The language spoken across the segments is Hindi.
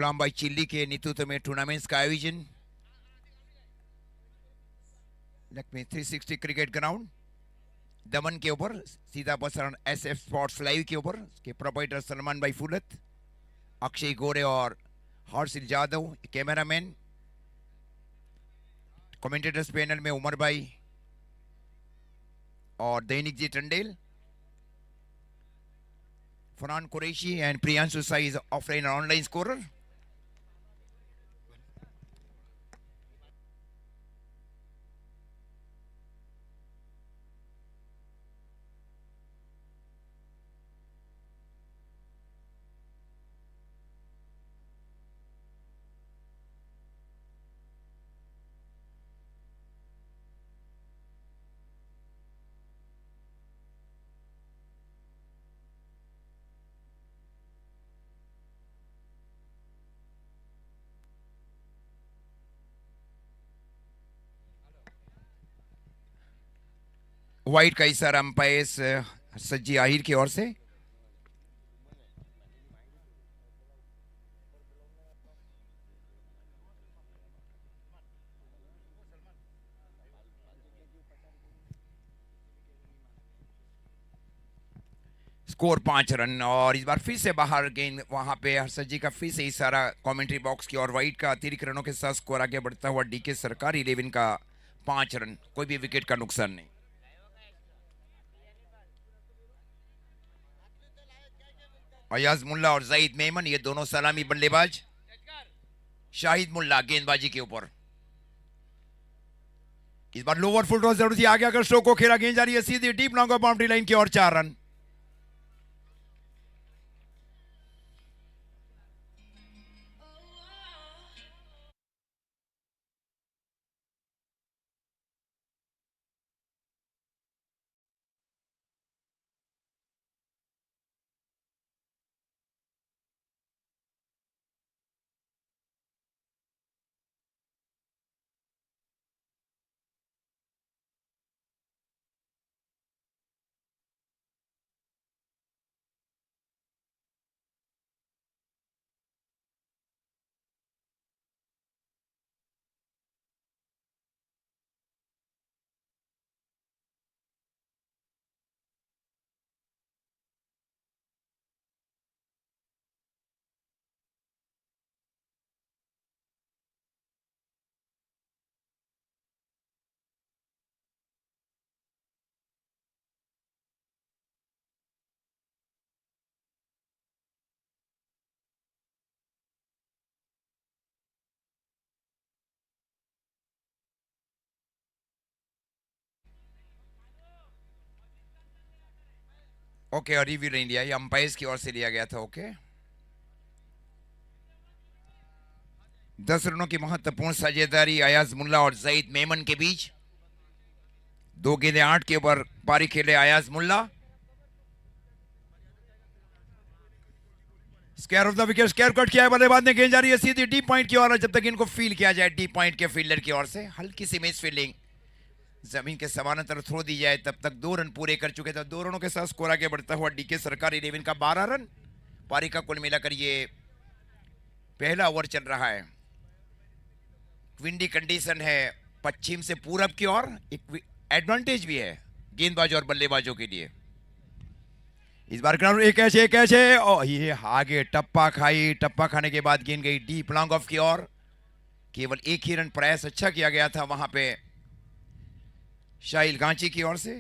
कोलंबाई चिल्ली के नेतृत्व में टूर्नामेंट्स का आयोजन लक्ष्मी 360 क्रिकेट ग्राउंड दमन के ऊपर सीधा प्रसारण SF स्पोर्ट्स लाइव के ऊपर के प्रोपराइटर सलमान भाई फुलत, अक्षय गोरे और Harshil Jadav cameraman, commentators panel में उमर भाई और दैनिक जी टंडेल, फरहान कुरैशी एंड प्रियांशु साइज ऑफलाइन और ऑनलाइन स्कोरर। वाइट का इशारा अंपायर सज्जी आहिर की ओर से। स्कोर 5 रन और इस बार फिर से बाहर गेंद, वहां पे हर्षद जी का फिर से इशारा कमेंट्री बॉक्स की और वाइट का अतिरिक्त रनों के साथ स्कोर आगे बढ़ता हुआ डीके सरकार 11 का 5 रन, कोई भी विकेट का नुकसान नहीं। अयाज मुल्ला और जाहिद मेमन ये दोनों सलामी बल्लेबाज। शाहिद मुल्ला गेंदबाजी के ऊपर, इस बार लोअर फुल टॉस जरूर थी, आगे अगर स्ट्रोक को खेला, गेंद जा रही है सीधी डीप लॉन्ग बाउंड्री लाइन की और 4 रन। ओके, और रिव्यू नहीं लिया, ये अंपायर्स की ओर से लिया गया था। ओके, 10 रनों की महत्वपूर्ण साझेदारी अयाज मुल्ला और जाहिद मेमन के बीच। 2 गेंदें 8 के ऊपर पारी खेले Ayaz Mulla. Square off the wicket, square cut किया है बल्लेबाज ने, गेंद जा रही है सीधी डीप पॉइंट की ओर। जब तक इनको फील किया जाए डीप पॉइंट के फील्डर की ओर से, हल्की सी मिस फील्डिंग, जमीन के समानांतर थ्रो दी जाए, तब तक 2 रन पूरे कर चुके थे। 2 रनों के साथ स्कोर आगे बढ़ता हुआ डीके सरकार 11 का 12 रन। पारी का कुल मिलाकर ये पहला ओवर चल रहा है। विंडी कंडीशन है पश्चिम से पूरब की ओर, एक एडवांटेज भी है गेंदबाजों और बल्लेबाजों के लिए। इस बार ग्राउंड एक कैच है और ये आगे टप्पा खाई, टप्पा खाने के बाद गेंद गई डीप लॉन्ग ऑफ की ओर। केवल एक ही रन प्रयास अच्छा किया गया था वहां पे शाहिल गांची की ओर से।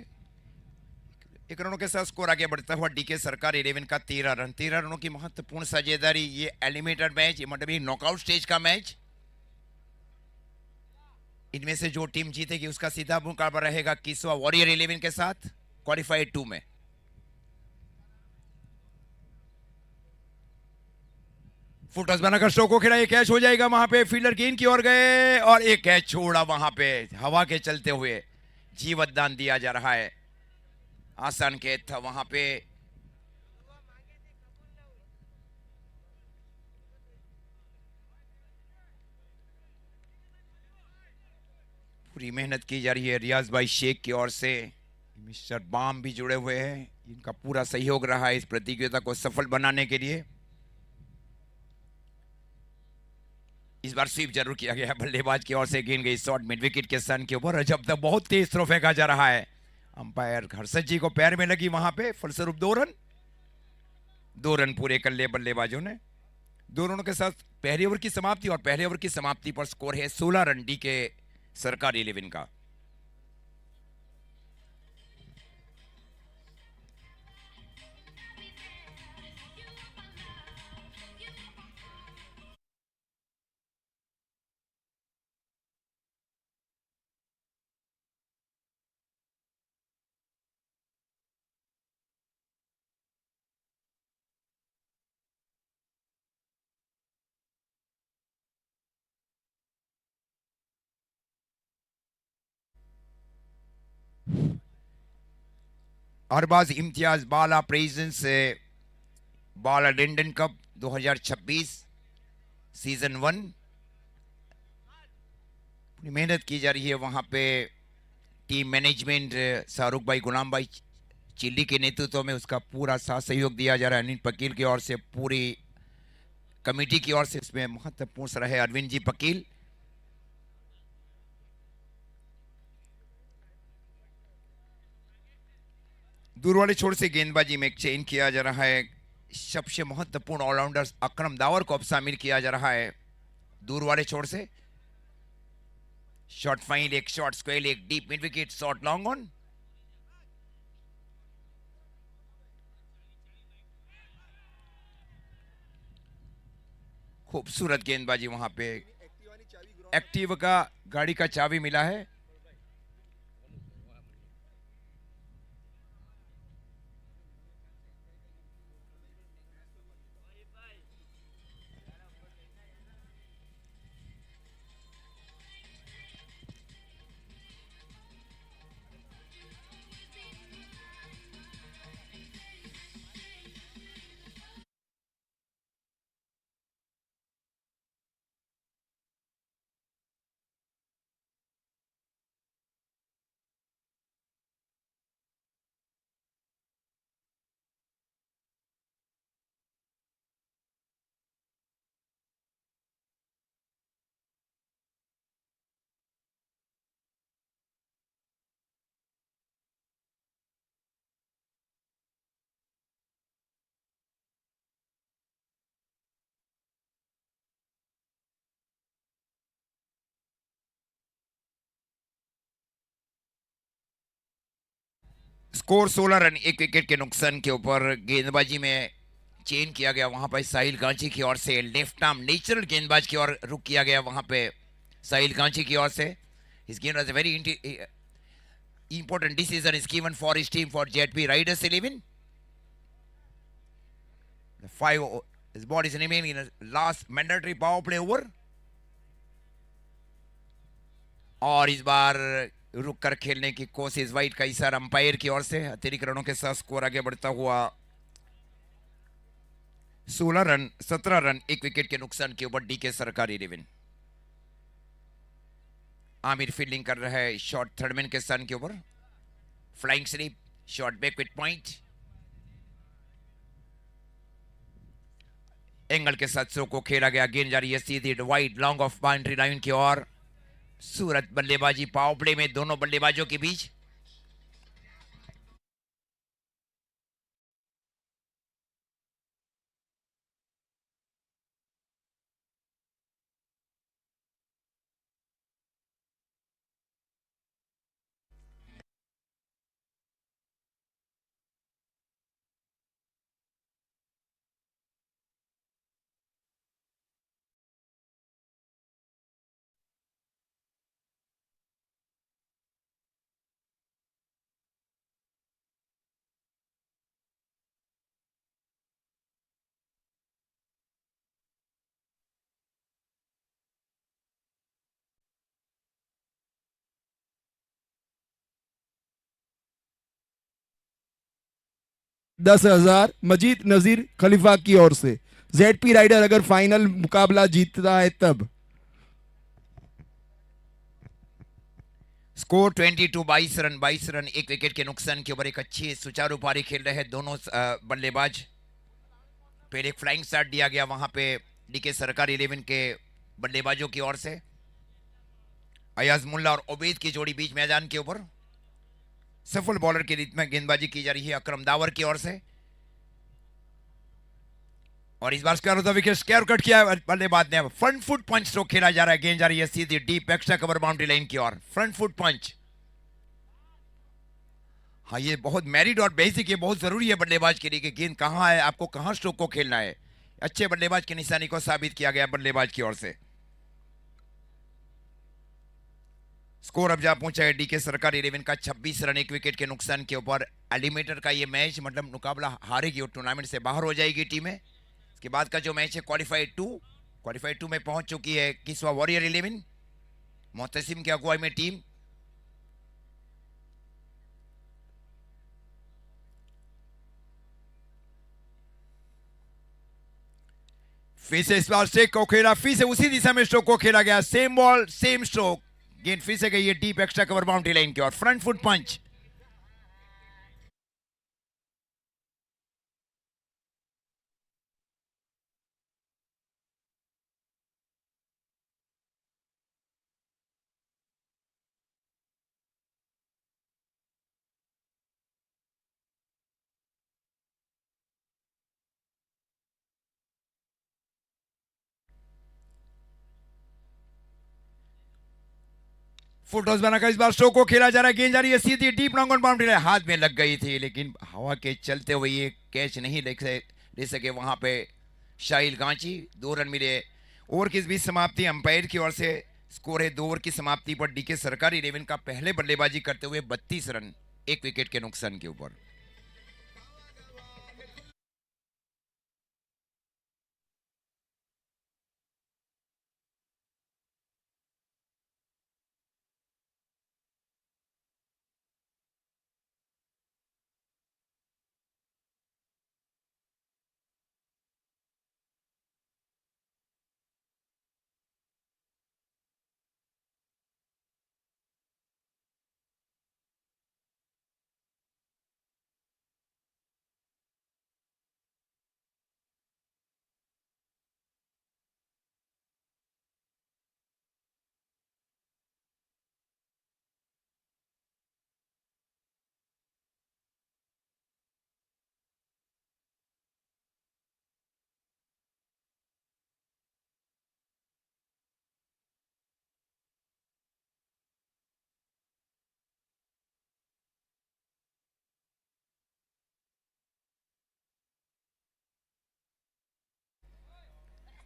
1 रनों के साथ स्कोर आगे बढ़ता हुआ डीके सरकार 11 का 13 रन। 13 रनों की महत्वपूर्ण साझेदारी। ये एलिमिनेटर मैच, ये मतलब नॉकआउट स्टेज का मैच। इनमें से जो टीम जीतेगी उसका सीधा मुकाबला रहेगा किसवा वॉरियर 11 के साथ क्वालिफाइड 2 में। फुल टॉस बनाकर स्ट्रोक को खेला, एक कैच हो जाएगा वहां पे, फील्डर गेंद की ओर गए और एक कैच छोड़ा वहां पे हवा के चलते हुए। जीवतदान दिया जा रहा है, आसान कैच था वहां पे। पूरी मेहनत की जा रही है रियाज भाई शेख की ओर से। मिस्टर बाम भी जुड़े हुए हैं, इनका पूरा सहयोग रहा है इस प्रतियोगिता को सफल बनाने के लिए। इस बार स्वीप जरूर किया गया बल्लेबाज की ओर से, गेंद गई शॉट मिड विकेट के सन के ऊपर। जब तक बहुत तेज थ्रो फेंका जा रहा है, अंपायर हर्षद जी को पैर में लगी वहां पे, फलस्वरूप 2 रन पूरे कर लिए बल्लेबाजों ने। 2 रनों के साथ पहले ओवर की समाप्ति, और पहले ओवर की समाप्ति पर स्कोर है 16 रन डी के सरकारी 11 का। अरबाज इम्तियाज बाला प्रेजेंस बाला लिंडन कप 2026 सीजन 1 मेहनत की जा रही है वहां पे। टीम मैनेजमेंट शाहरुख भाई, गुलाम भाई चिल्ली के नेतृत्व में, उसका पूरा साथ सहयोग दिया जा रहा है। अनिल पकील की ओर से, पूरी कमेटी की ओर से इसमें महत्वपूर्ण रहे अरविंद जी पकील। दूर वाले छोर से गेंदबाजी में एक चेंज किया जा रहा है। सबसे महत्वपूर्ण ऑलराउंडर अकरम दावर को अब शामिल किया जा रहा है दूर वाले छोर से। शॉट फाइन, एक शॉट स्क्वेल, एक deep mid wicket, shot long on. खूबसूरत गेंदबाजी वहां पे। एक्टिव का गाड़ी का चाबी मिला है। स्कोर 16 रन, एक विकेट के नुकसान के ऊपर। गेंदबाजी में चेंज किया गया वहां पर साहिल गांची की ओर से। लेफ्ट आर्म नेचुरल गेंदबाज की ओर रुक किया गया वहां पे साहिल गांची की ओर से। His game was a very important decision is given for his team, for JP Riders 11. The 5 his ball is remaining in the last mandatory power play over. और इस बार रुक कर खेलने की कोशिश, वाइट का इशारा अंपायर की ओर से। अतिरिक्त रनों के साथ स्कोर आगे बढ़ता हुआ 16 रन, 17 रन, एक विकेट के नुकसान के ऊपर डी के सरकारी 11। आमिर फील्डिंग कर रहा है शॉट थर्डमैन के सन के ऊपर। Flying slip, shot back with point. Angle के साथ थ्रो को खेला गया। गेंद जा रही है सीधी wide long off boundary line की ओर। सूरत बल्लेबाजी पावर प्ले में दोनों बल्लेबाजों के बीच। $10,000 मजीद नजीर खलीफा की ओर से। जेडपी राइडर अगर फाइनल मुकाबला जीतता है तब। स्कोर 22, 22 रन, एक विकेट के नुकसान के ऊपर। एक अच्छी सुचारू पारी खेल रहे हैं दोनों बल्लेबाज। पहले एक फ्लाइंग शॉट दिया गया वहां पे डी के सरकारी 11 के बल्लेबाजों की ओर से। अयाज मुल्ला और उबैद की जोड़ी बीच मैदान के ऊपर। सफल बॉलर के रीत में गेंदबाजी की जा रही है अकरम दावर की ओर से। और इस बार square off the wicket square cut किया है बल्लेबाज ने। फ्रंट फुट पंच स्ट्रोक खेला जा रहा है, गेंद जा रही है सीधी deep extra cover boundary line की ओर। फ्रंट फुट पंच, हाँ ये बहुत मेरिट और बेसिक, ये बहुत जरूरी है बल्लेबाज के लिए कि गेंद कहां है, आपको कहां स्ट्रोक को खेलना है। अच्छे बल्लेबाज की निशानी को साबित किया गया बल्लेबाज की ओर से। स्कोर अब जा पहुंचा है डीके सरकार 11 का 26 रन 1 विकेट के नुकसान के ऊपर। एलिमिनेटर का ये मैच मतलब मुकाबला हारेगी और टूर्नामेंट से बाहर हो जाएगी टीमें। इसके बाद का जो मैच है क्वालिफाइड टू में पहुंच चुकी है किस्वा वॉरियर 11 मोहतसिम की अगुवाई में टीम। फिर से इस बार स्ट्रोक को खेला, फिर से उसी दिशा में स्ट्रोक को खेला गया। सेम बॉल सेम स्ट्रोक, गेंद फिर से गई है deep extra cover boundary line की ओर। फ्रंट फुट पंच, फुट टॉस बनाकर इस बार स्ट्रोक को खेला जा रहा है। गेंद जा रही है सीधी deep long on boundary line, हाथ में लग गई थी लेकिन हवा के चलते हुए ये कैच नहीं ले सके वहां पे शाहिल गांची। 2 रन मिले। ओवर की इस बीच समाप्ति अंपायर की ओर से स्कोर है 2 ओवर की समाप्ति पर डीके सरकार 11 का पहले बल्लेबाजी करते हुए 32 रन 1 विकेट के नुकसान के ऊपर।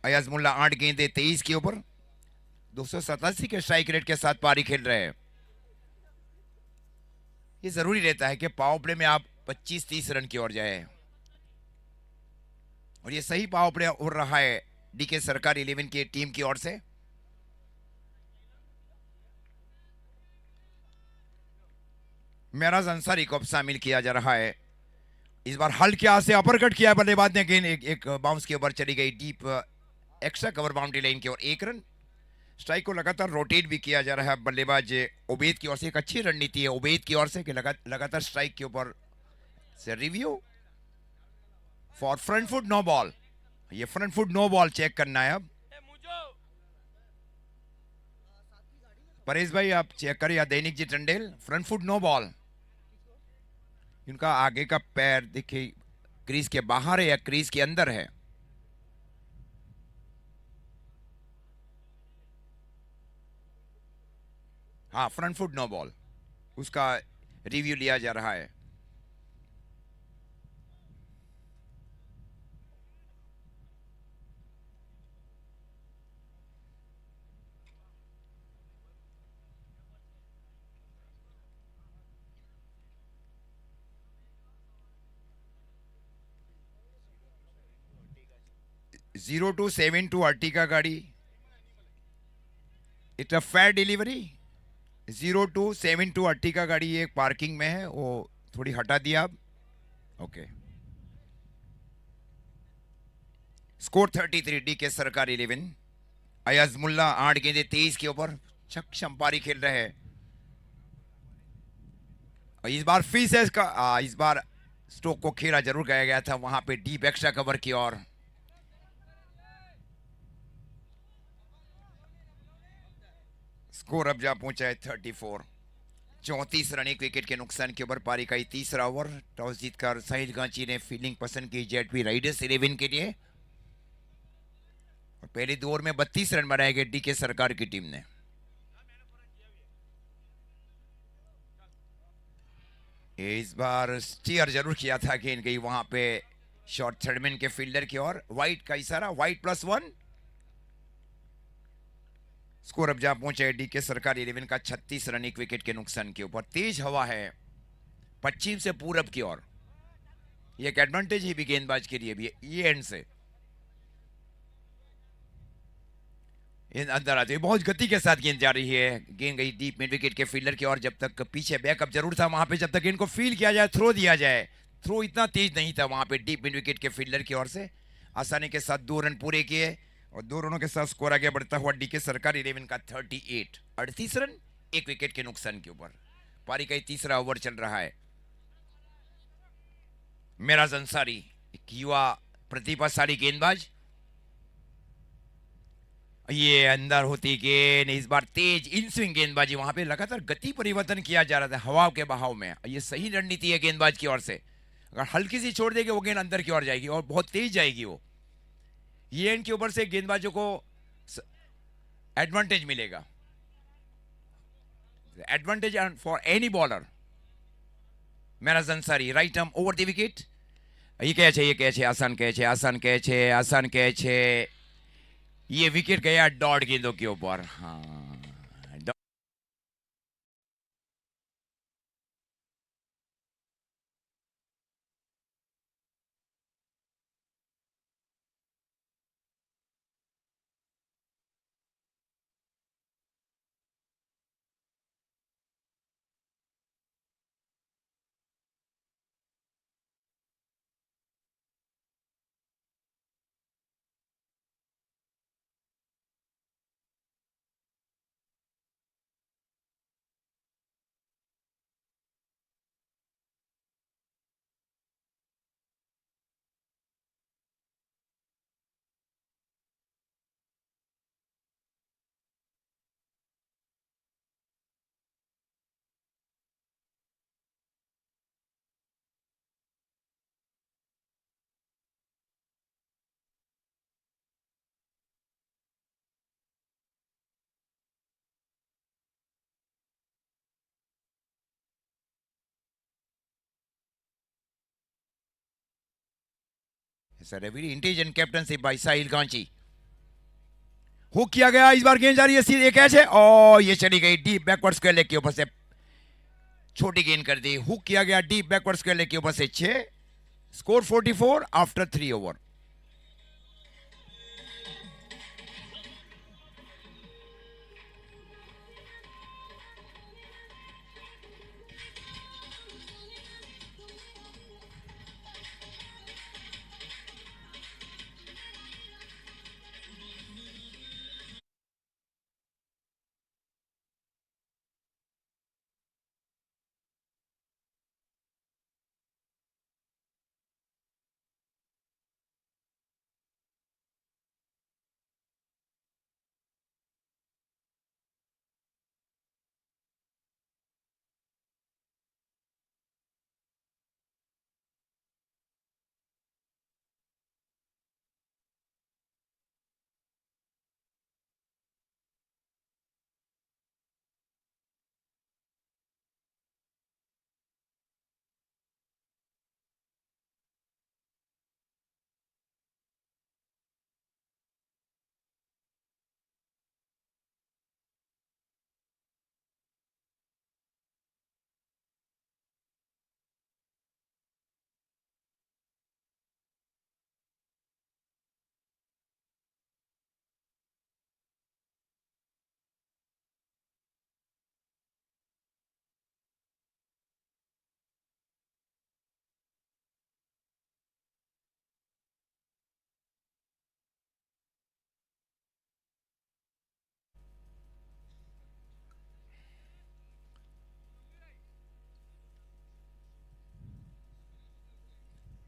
अयाज मुल्ला 8 गेंदे 23 के ऊपर 287 के स्ट्राइक रेट के साथ पारी खेल रहे हैं। ये जरूरी रहता है कि पावर प्ले में आप 25-30 रन की ओर जाए और ये सही पावर प्ले हो रहा है डीके सरकार 11 की टीम की ओर से। मेराज अंसारी को अब शामिल किया जा रहा है। इस बार हल्के हाथ से अपरकट किया बल्लेबाज ने, गेंद एक बाउंस के ऊपर चली गई deep extra cover boundary line की ओर। 1 रन। स्ट्राइक को लगातार रोटेट भी किया जा रहा है बल्लेबाज उबैद की ओर से। एक अच्छी रणनीति है उबैद की ओर से कि लगातार स्ट्राइक के ऊपर से review for front foot no ball. ये front foot no ball check करना है अब। परेश भाई आप चेक करें या Dainik ji Tandel, front foot no ball. इनका आगे का पैर देखिए क्रीज के बाहर है या क्रीज के अंदर है। हाँ फ्रंट फुट नो बॉल, उसका रिव्यू लिया जा रहा है। जीरो टू 7 अर्टिका गाड़ी, it's a fair delivery. 0272 Ertiga गाड़ी ये पार्किंग में है, वो थोड़ी हटा दिया अब। ओके। स्कोर 33 डीके सरकार 11। अयाज मुल्ला 8 गेंदे 23 के ऊपर सक्षम पारी खेल रहे हैं। और इस बार फिर से इस बार स्ट्रोक को खेला जरूर गया था वहां पे डीप एक्स्ट्रा कवर की ओर। स्कोर अब जा पहुंचा है 34। 34 रन एक विकेट के नुकसान के ऊपर पारी का ये तीसरा ओवर। टॉस जीतकर साहिल गांची ने फील्डिंग पसंद की जेडपी राइडर्स 11 के लिए और पहले 2 ओवर में 32 रन बनाए गए डीके सरकार की टीम ने। इस बार स्टीयर जरूर किया था गेंद गई वहां पे शॉर्ट थर्डमैन के फील्डर की ओर। वाइट का इशारा, वाइट +1। स्कोर अब जा पहुंचे डी के सरकार 11 का 36 रन एक विकेट के नुकसान के ऊपर। तेज हवा है पश्चिम से पूरब की ओर, ये एक एडवांटेज है भी गेंदबाज के लिए भी। ये एंड से अंदर आते हुए बहुत गति के साथ गेंद जा रही है। गेंद गई डीप मिड विकेट के फील्डर की ओर। जब तक पीछे बैकअप जरूर था वहां पे, जब तक गेंद को फील किया जाए, थ्रो दिया जाए। थ्रो इतना तेज नहीं था वहां पे डीप मिड विकेट के फील्डर की ओर से। आसानी के साथ 2 रन पूरे किए और 2 रनों के साथ स्कोर आगे बढ़ता हुआ डीके सरकार 11 का 38। 38 रन एक विकेट के नुकसान के ऊपर। पारी का तीसरा ओवर चल रहा है। मेराज अंसारी एक युवा प्रतिभाशाली गेंदबाज। ये अंदर होती गेंद, इस बार तेज इन स्विंग गेंदबाजी। वहां पे लगातार गति परिवर्तन किया जा रहा था हवा के बहाव में। ये सही रणनीति है गेंदबाज की ओर से। अगर हल्की सी छोड़ देगी वो गेंद अंदर की ओर जाएगी और बहुत तेज जाएगी वो। ये एंड के ऊपर से गेंदबाजों को एडवांटेज मिलेगा, advantage for any bowler. Meraj Ansari right arm over the wicket. ये कैच है, ये कैच है, आसान कैच है, आसान कैच है, आसान कैच है। ये विकेट गया डॉट गेंदों के ऊपर। हाँ, sir very intelligent captainship by Sahil Ganchi. Hook किया गया, इस बार गेंद जा रही है, सीधे कैच है और ये चली गई डीप बैकवर्ड स्क्वायर लेग के ऊपर से। छोटी गेंद कर दी, हुक किया गया डीप बैकवर्ड स्क्वायर लेग के ऊपर से 6। Score 44 after 3 over.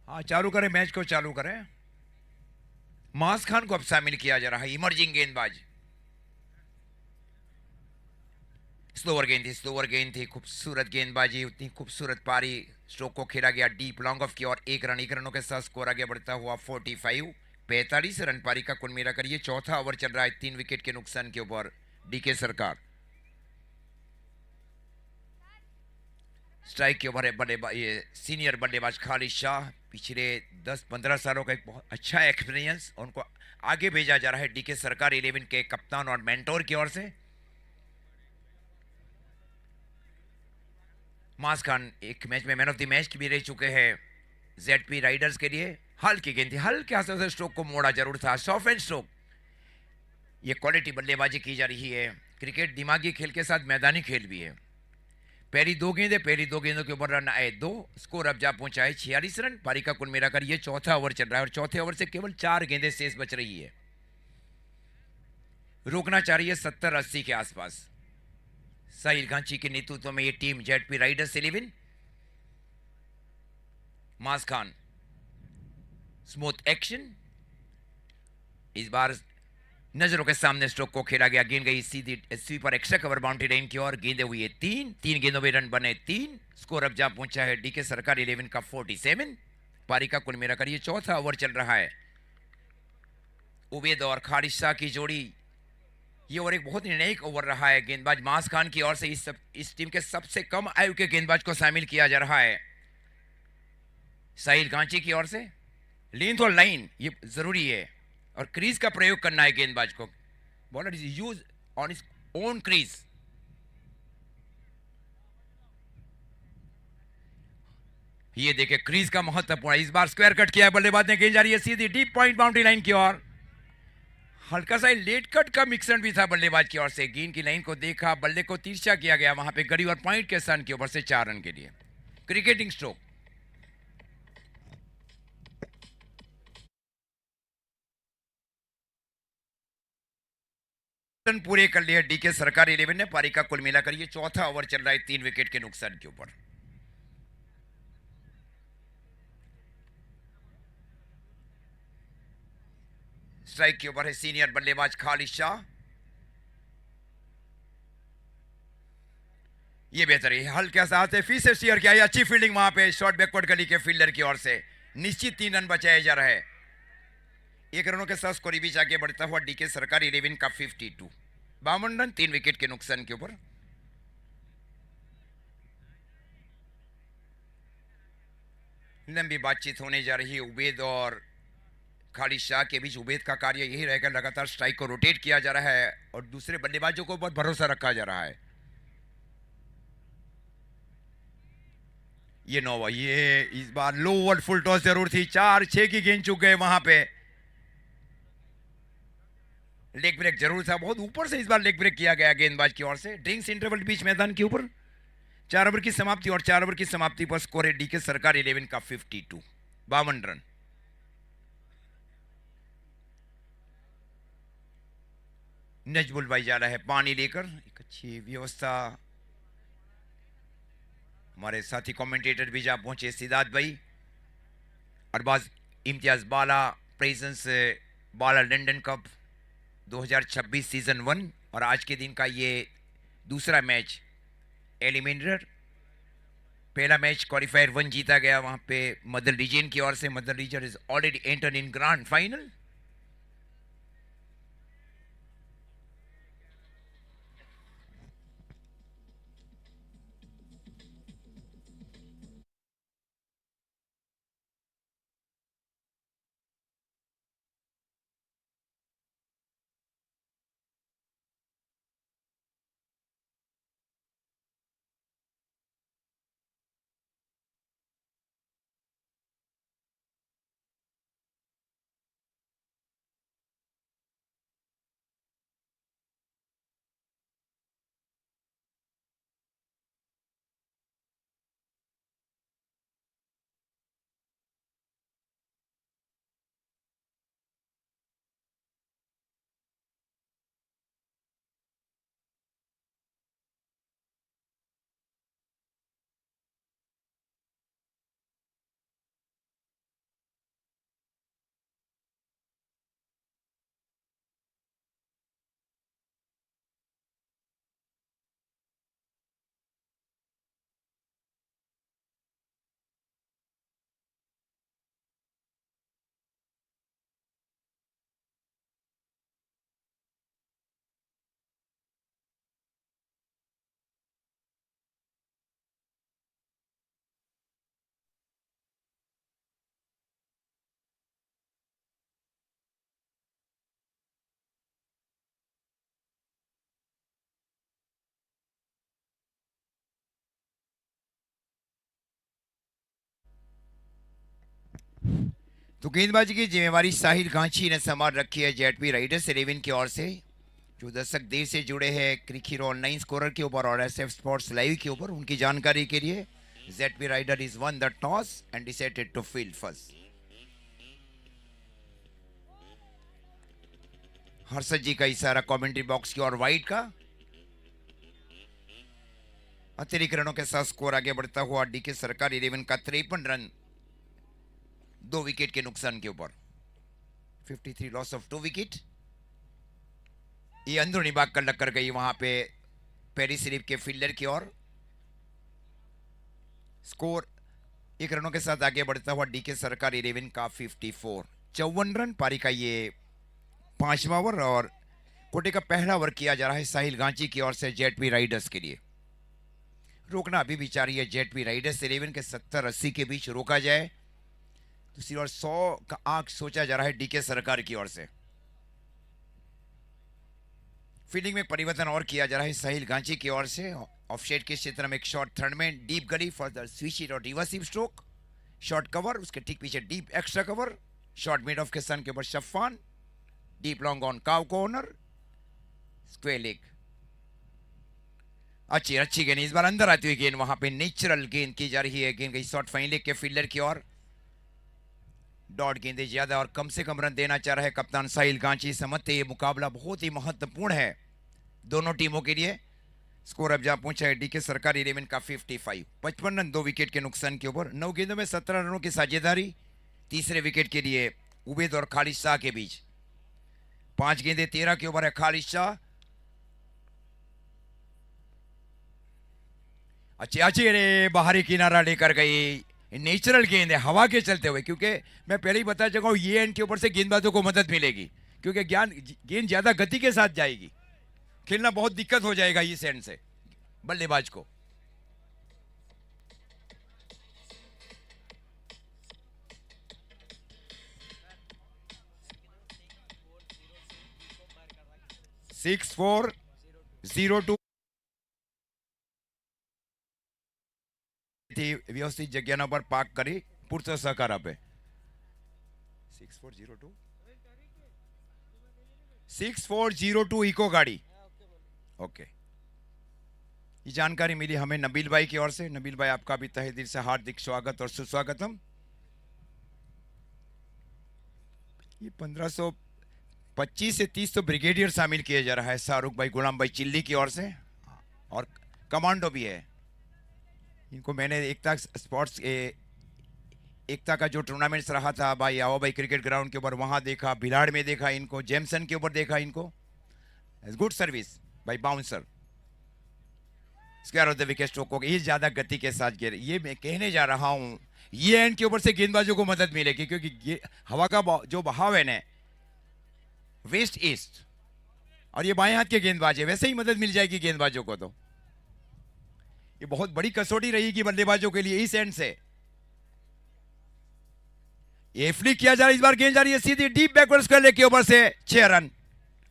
हाँ, चालू करें, मैच को चालू करें। मास खान को अब शामिल किया जा रहा है, इमर्जिंग गेंदबाज। स्लोअर गेंद थी, खूबसूरत गेंदबाजी, उतनी खूबसूरत पारी, स्ट्रोक को खेला गया डीप लॉन्ग ऑफ की और 1 रनों के साथ स्कोर आगे बढ़ता हुआ 45 रन पारी का कुल मिलाकर ये चौथा ओवर चल रहा है 3 विकेट के नुकसान के ऊपर डीके सरकार। स्ट्राइक के ओवर है बल्लेबाज, ये सीनियर बल्लेबाज खालिद शाह, पिछले 10-15 सालों का एक बहुत अच्छा एक्सपीरियंस, उनको आगे भेजा जा रहा है डीके सरकार 11 के कप्तान और मेंटोर की ओर से। मास खान एक मैच में मैन ऑफ द मैच भी रह चुके हैं जेडपी राइडर्स के लिए। हल्की गेंद थी, हल्के हाथों से स्ट्रोक को मोड़ा जरूर था, सॉफ्ट एंड स्ट्रोक। ये क्वालिटी बल्लेबाजी की जा रही है। क्रिकेट दिमागी खेल के साथ मैदानी खेल भी है। पहली दो गेंदों के ऊपर रन आए 2, स्कोर अब जा पहुंचा है 46 रन पारी का कुल मिलाकर ये चौथा ओवर चल रहा है और चौथे ओवर से केवल 4 गेंदें शेष बच रही है। रोकना चाह रही है 70-80 के आसपास। साहिल गांची के नेतृत्व में ये टीम जेडपी राइडर्स 11। मास खान स्मूथ एक्शन, इस बार नजरों के सामने स्ट्रोक को खेला गया, गेंद गई सीधी sweeper extra cover boundary line की ओर, गेंदे हुई है 3 गेंदों में रन बने 3, स्कोर अब जा पहुंचा है डीके सरकार 11 का 47। पारी का कुल मिलाकर ये चौथा ओवर चल रहा है। उबैद और खालिद शाह की जोड़ी, ये ओवर एक बहुत ही निर्णायक ओवर रहा है। गेंदबाज मास खान की ओर से इस टीम के सबसे कम आयु के गेंदबाज को शामिल किया जा रहा है। साहिल गांची की ओर से लेंथ और लाइन ये जरूरी है और क्रीज का प्रयोग करना है गेंदबाज को। Bowler is use on his own crease. ये देखे क्रीज का महत्वपूर्ण, इस बार स्क्वायर कट किया है बल्लेबाज ने, गेंद जा रही है सीधी डीप पॉइंट बाउंड्री लाइन की ओर। हल्का सा लेट कट का मिक्सन भी था बल्लेबाज की ओर से, गेंद की लाइन को देखा, बल्ले को तिरछा किया गया वहां पे गड़ी और पॉइंट के सन के ऊपर से 4 रन के लिए क्रिकेटिंग स्ट्रोक। रन पूरे कर लिए डीके सरकार 11 ने। पारी का कुल मिलाकर ये चौथा ओवर चल रहा है 3 विकेट के नुकसान के ऊपर। स्ट्राइक के ऊपर है सीनियर बल्लेबाज खालिद शाह। ये बेहतर है, हल्के साथ है, फिर से शेयर किया, अच्छी फील्डिंग वहां पे शॉर्ट बैकवर्ड गली के फील्डर की ओर से। निश्चित 3 रन बचाए जा रहे हैं। 1 रनों के साथ स्कोर बीच आगे बढ़ता हुआ डीके सरकार 11 का 52, 52 रन 3 विकेट के नुकसान के ऊपर। लंबी बातचीत होने जा रही है उबैद और खालिद शाह के बीच। उबैद का कार्य यही रहेगा, लगातार स्ट्राइक को रोटेट किया जा रहा है और दूसरे बल्लेबाजों को बहुत भरोसा रखा जा रहा है। ये नोवा, ये इस बार लोअर फुल टॉस जरूर थी, 4-6 की गेंद चुक गए वहां पे। लेग ब्रेक जरूर था, बहुत ऊपर से इस बार लेग ब्रेक किया गया गेंदबाज की ओर से। ड्रिंक्स इंटरवल बीच मैदान के ऊपर 4 ओवर की समाप्ति और 4 ओवर की समाप्ति पर स्कोर है डीके सरकार 11 का 52, 52 रन। नजबुल भाई जा रहा है पानी लेकर, एक अच्छी व्यवस्था। हमारे साथी कमेंटेटर भी जा पहुंचे सिद्धार्थ भाई। अरबाज इम्तियाज बाला प्रेजेंस बाला लंदन कप 2026 सीजन 1 और आज के दिन का ये दूसरा मैच एलिमिनेटर। पहला मैच क्वालिफायर 1 जीता गया वहां पे मदर रीजन की ओर से। Mother region is already enter in grand final. तो गेंदबाजी की जिम्मेवारी साहिल गांची ने संभाल रखी है जेडपी राइडर्स 11 की ओर से, जो दर्शक देर से जुड़े हैं क्रिकेट ऑनलाइन स्कोरर के ऊपर और एसएफ स्पोर्ट्स लाइव के ऊपर। उनकी जानकारी के लिए, ZP rider is won the toss and decided to field first. Harshad ji का इशारा कमेंट्री बॉक्स की और वाइड का। अतिरिक्त रनों के साथ स्कोर आगे बढ़ता हुआ डीके सरकार 11 का 53 रन 2 विकेट के नुकसान के ऊपर। 53 लॉस ऑफ 2 विकेट। ये अंदरूनी भाग कर लग कर गई वहां पे पेरी सिरीफ के फील्डर की ओर। स्कोर 1 रनों के साथ आगे बढ़ता हुआ डीके सरकार 11 का 54 54 रन। पारी का ये 5वां ओवर और कोटे का पहला ओवर किया जा रहा है साहिल गांची की ओर से जेडपी राइडर्स के लिए। रोकना अभी भी जारी है जेडपी राइडर्स 11 के 70-80 के बीच रोका जाए। दूसरी ओर 100 का आंक सोचा जा रहा है डीके सरकार की ओर से। फील्डिंग में परिवर्तन और किया जा रहा है साहिल गांची की ओर से। ऑफसाइड के क्षेत्र में एक शॉट थर्ड में डीप गली फॉर द स्विच हिट और रिवर्सिव स्ट्रोक। शॉट कवर, उसके ठीक पीछे deep extra cover. Shot mid of के सन के ऊपर शफान। डीप लॉन्ग ऑन काव कॉर्नर, स्क्वेयर लेग। अच्छी गेंद, इस बार अंदर आती हुई गेंद, वहां पे नेचुरल गेंद की जा रही है। गेंद गई शॉट फाइन लेग के फील्डर की ओर। डॉट गेंदे ज्यादा और कम से कम रन देना चाह रहा है कप्तान साहिल गांची। समझते ये मुकाबला बहुत ही महत्वपूर्ण है दोनों टीमों के लिए। स्कोर अब जहां पहुंचा है डीके सरकार 11 का 55 55 रन 2 विकेट के नुकसान के ऊपर। 9 गेंदों में 17 रनों की साझेदारी तीसरे विकेट के लिए उबैद और खालिद शाह के बीच। 5 गेंदे 13 के ऊपर है खालिद शाह। अच्छी रे बाहरी किनारा लेकर गई। नेचुरल गेंद है हवा के चलते हुए, क्योंकि मैं पहले ही बता चुका हूं ये एंड के ऊपर से गेंदबाजों को मदद मिलेगी, क्योंकि गेंद ज्यादा गति के साथ जाएगी। खेलना बहुत दिक्कत हो जाएगा इस एंड से बल्लेबाज को। सिक्स 4-0-2 વ્યવસ્થિત જગ્યાના પર પાક કરી પૂરતો સહકાર આપે। 6402 6402 इको गाड़ी। ओके, ये जानकारी मिली हमें नबील भाई की ओर से। नबील भाई, आपका भी तहे दिल से हार्दिक स्वागत और सुस्वागतम। ये 1525 से 30 तो ब्रिगेडियर शामिल किया जा रहा है शाहरुख भाई गुलाम भाई चिल्ली की ओर से, और कमांडो भी है। इनको मैंने एकता का जो टूर्नामेंट्स रहा था भाई आओ भाई क्रिकेट ग्राउंड के ऊपर, वहां देखा, भिलाड़ में देखा इनको, जेमसन के ऊपर देखा इनको। गुड सर्विस भाई bouncer. Square off the wicket stroke को ये ज्यादा गति के साथ गिर। ये मैं कहने जा रहा हूं ये एंड के ऊपर से गेंदबाजों को मदद मिलेगी, क्योंकि हवा का जो बहाव है ना वेस्ट ईस्ट, और ये बाएं हाथ के गेंदबाज है, वैसे ही मदद मिल जाएगी गेंदबाजों को। तो ये बहुत बड़ी कसौटी रहेगी बल्लेबाजों के लिए इस एंड से। ये फ्लिक किया जा रहा है, इस बार गेंद जा रही है सीधी डीप बैकवर्ड स्क्वायर लेग के ऊपर से। 6 रन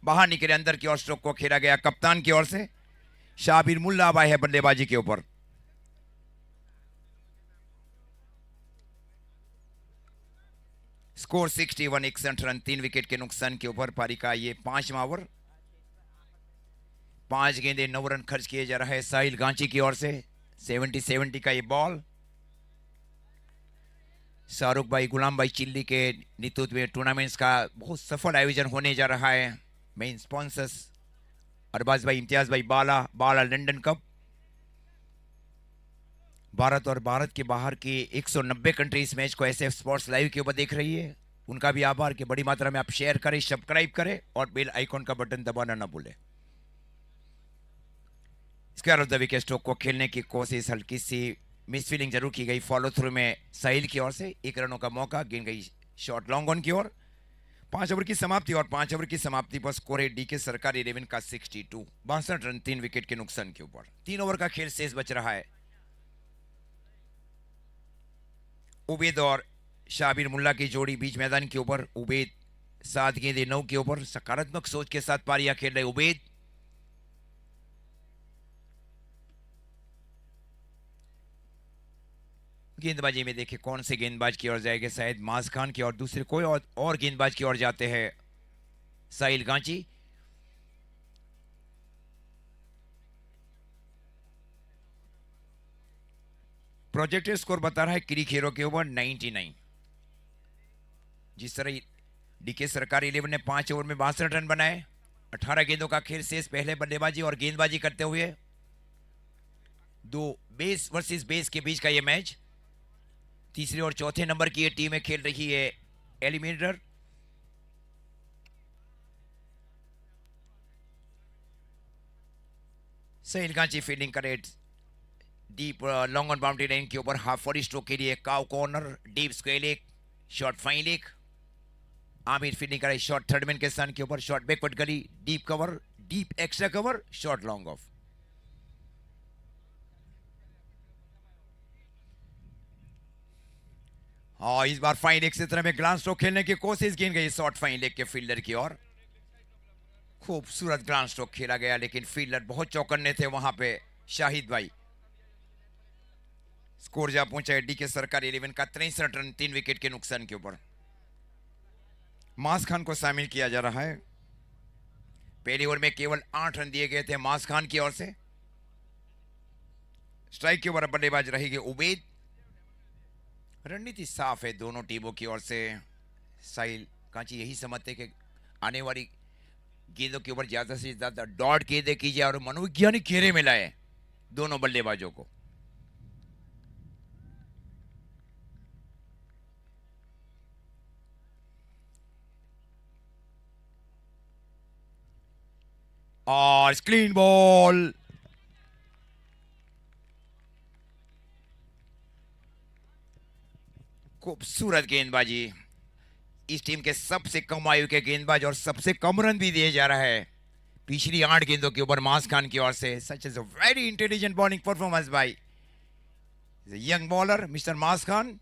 बाहर निकले, अंदर की ओर स्ट्रोक को खेला गया कप्तान की ओर से। शाबिर मुल्ला अब आए है बल्लेबाजी के ऊपर। स्कोर 61 61 रन 3 विकेट के नुकसान के ऊपर। पारी का ये 5वां ओवर। 5 गेंदे 9 रन खर्च किए जा रहा है साहिल गांची की ओर से। 70-70 का ये बॉल। शाहरुख भाई गुलाम भाई चिल्ली के नेतृत्व में टूर्नामेंट्स का बहुत सफल आयोजन होने जा रहा है। मेन स्पॉन्सर्स अरबाज भाई, इम्तियाज भाई, बाला लंदन कप। भारत और भारत के बाहर की 190 कंट्री इस मैच को एसएफ स्पोर्ट्स लाइव के ऊपर देख रही है। उनका भी आभार कि बड़ी मात्रा में आप शेयर करें, सब्सक्राइब करें और बेल आइकॉन का बटन दबाना ना भूलें। Square off the wicket stroke को खेलने की कोशिश, हल्की सी मिसफीलिंग जरूर की गई फॉलो थ्रू में साहिल की ओर से। 1 रनों का मौका, गेंद गई शॉट लॉन्ग ऑन की ओर। 5 ओवर की समाप्ति, और 5 ओवर की समाप्ति पर स्कोर है डीके सरकार 11 का 62 62 रन 3 विकेट के नुकसान के ऊपर। 3 ओवर का खेल शेष बच रहा है। उबैद और शाबिर मुल्ला की जोड़ी बीच मैदान के ऊपर। उबैद 7 गेंदे 9 के ऊपर, सकारात्मक सोच के साथ पारियां खेल रहे उबैद। गेंदबाजी में देखिए कौन से गेंदबाज की ओर जाएंगे, शायद माज खान की और दूसरे कोई और गेंदबाज की ओर जाते हैं साहिल गांची। प्रोजेक्टेड स्कोर बता रहा है क्रिक हीरो के ओवर 99। जिस तरह डीके सरकार 11 ने 5 ओवर में 62 रन बनाए, 18 गेंदों का खेल शेष, पहले बल्लेबाजी और गेंदबाजी करते हुए दो बेस वर्सेस बेस के बीच का यह मैच। तीसरे और चौथे नंबर की ये टीमें खेल रही है एलिमिनेटर। साहिल गांची फील्डिंग करे deep long on boundary line के ऊपर, हाफ 40 स्ट्रोक के लिए cow corner, deep square leg, short fine leg. Aamir fielding करे शॉर्ट थर्ड मैन के स्थान के ऊपर, शॉर्ट बैकवर्ड गली, deep cover, deep extra cover, short long off. हाँ, इस बार फाइन लेग से तरह में ग्लांस स्ट्रोक खेलने की कोशिश की गई शॉर्ट फाइन लेग के फील्डर की ओर। खूबसूरत ग्लांस स्ट्रोक खेला गया, लेकिन फील्डर बहुत चौकन्ने थे वहां पे शाहिद भाई। स्कोर जा पहुंचा डीके सरकार 11 का 63 रन 3 विकेट के नुकसान के ऊपर। मास खान को शामिल किया जा रहा है। पहले ओवर में केवल 8 रन दिए गए थे मास खान की ओर से। स्ट्राइक के ऊपर बल्लेबाज रहेंगे उबैद। रणनीति साफ है दोनों टीमों की ओर से। साहिल कांची यही समझते कि आने वाली गेंदों के ऊपर ज्यादा से ज्यादा डॉट गेंदें कीजिए और मनोवैज्ञानिक घेरे में लाए दोनों बल्लेबाजों को। और क्लीन बॉल, खूबसूरत गेंदबाजी। इस टीम के सबसे कम आयु के गेंदबाज और सबसे कम रन भी दिए जा रहा है पिछली 8 गेंदों के ऊपर मास खान की ओर से। Such is a very intelligent bowling performance by young bowler mister Maaz Khan.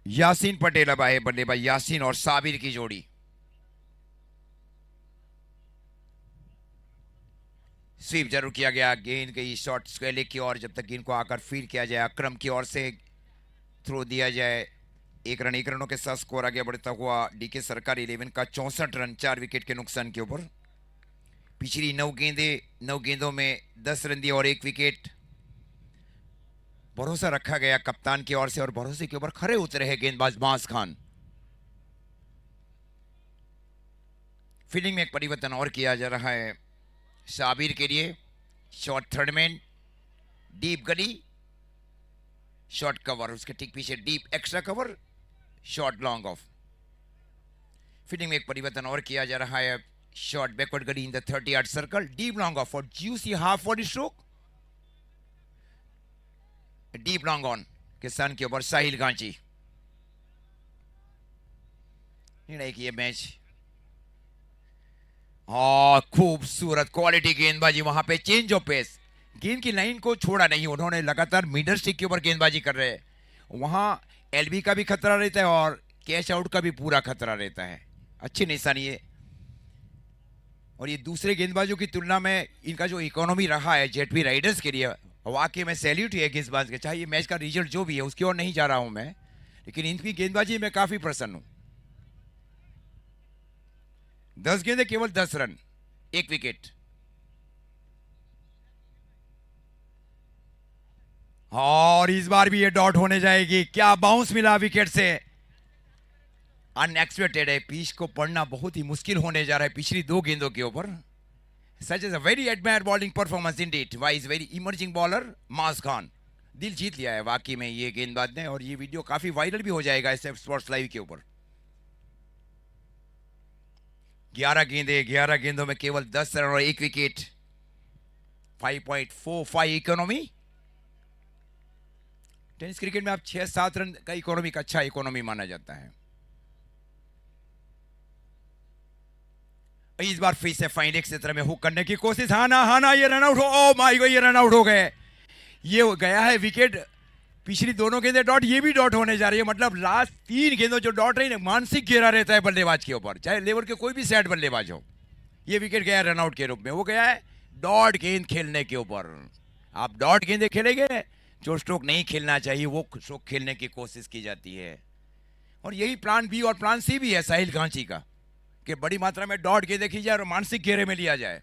Yaseen Patel अब आए बल्लेबाज, यासीन और साबिर की जोड़ी। स्वीप जरूर किया गया, गेंद गई शॉर्ट स्क्वायर लेग की ओर, जब तक गेंद को आकर फील्ड किया जाए। अक्रम की ओर से थ्रो दिया जाए। 1 रनों के साथ स्कोर आगे बढ़ता हुआ डीके सरकार 11 का 64 रन 4 विकेट के नुकसान के ऊपर। पिछली 9 गेंदों में 10 रन दिए और 1 विकेट। भरोसा रखा गया कप्तान की ओर से और भरोसे के ऊपर खरे उतरे हैं गेंदबाज मास खान। फील्डिंग में एक परिवर्तन और किया जा रहा है साबिर के लिए। शॉर्ट थर्ड मैन, डीप गली, शॉर्ट कवर, उसके ठीक पीछे deep extra cover, short long off. Fielding में एक परिवर्तन और किया जा रहा है। Short backward gully in the 30 yard circle, deep long off और ज्यूसी हाफ 40 स्ट्रोक, डीप लॉन्ग ऑन के स्थान के ऊपर साहिल गांची। निर्णय की ये मैच। खूबसूरत क्वालिटी गेंदबाजी वहां पे, चेंज ऑफ पेस, गेंद की लाइन को छोड़ा नहीं उन्होंने, लगातार मिडल स्टिक के ऊपर गेंदबाजी कर रहे हैं। वहां एलबी का भी खतरा रहता है और कैच आउट का भी पूरा खतरा रहता है। अच्छी निशानी है। और ये दूसरे गेंदबाजों की तुलना में इनका जो इकोनॉमी रहा है जेटवी राइडर्स के लिए, वाकई में सैल्यूट है गेंदबाज के। चाहे ये मैच का रिजल्ट जो भी है उसकी ओर नहीं जा रहा हूं मैं, लेकिन इनकी गेंदबाजी में काफी प्रसन्न हूं। 10 गेंदें, केवल 10 रन, 1 विकेट। और इस बार भी ये डॉट होने जाएगी। क्या बाउंस मिला विकेट से, अनएक्सपेक्टेड है। पिच को पढ़ना बहुत ही मुश्किल होने जा रहा है पिछली 2 गेंदों के ऊपर। Such is a very admired bowling performance indeed. Why is very emerging bowler मास खान। दिल जीत लिया है वाकई में ये गेंदबाज ने, और ये वीडियो काफी वायरल भी हो जाएगा SF स्पोर्ट्स लाइव के ऊपर। 11 गेंदों में केवल 10 रन और 1 विकेट। 5.45 इकोनॉमी। टेनिस क्रिकेट में आप 6-7 रन का इकोनॉमी का अच्छा इकोनॉमी माना जाता है। इस बार फिर से फाइन एक क्षेत्र में हुक करने की कोशिश, हाना ये रन आउट हो, ओ माय गॉड ये रन आउट हो गए। ये गया है विकेट। पिछली दोनों गेंदें डॉट, ये भी डॉट होने जा रही है। मतलब लास्ट 3 गेंदों जो डॉट रही ना, मानसिक घेरा रहता है बल्लेबाज के ऊपर, चाहे लेवल के कोई भी सेट बल्लेबाज हो। ये विकेट गया रन आउट के रूप में। वो गया है डॉट गेंद खेलने के ऊपर। आप डॉट गेंदें खेलेंगे, जो स्ट्रोक नहीं खेलना चाहिए वो स्ट्रोक खेलने की कोशिश की जाती है। और यही प्लान बी और प्लान सी भी है साहिल कांची का, कि बड़ी मात्रा में डॉट गेंदें की जाए और मानसिक घेरे में लिया जाए।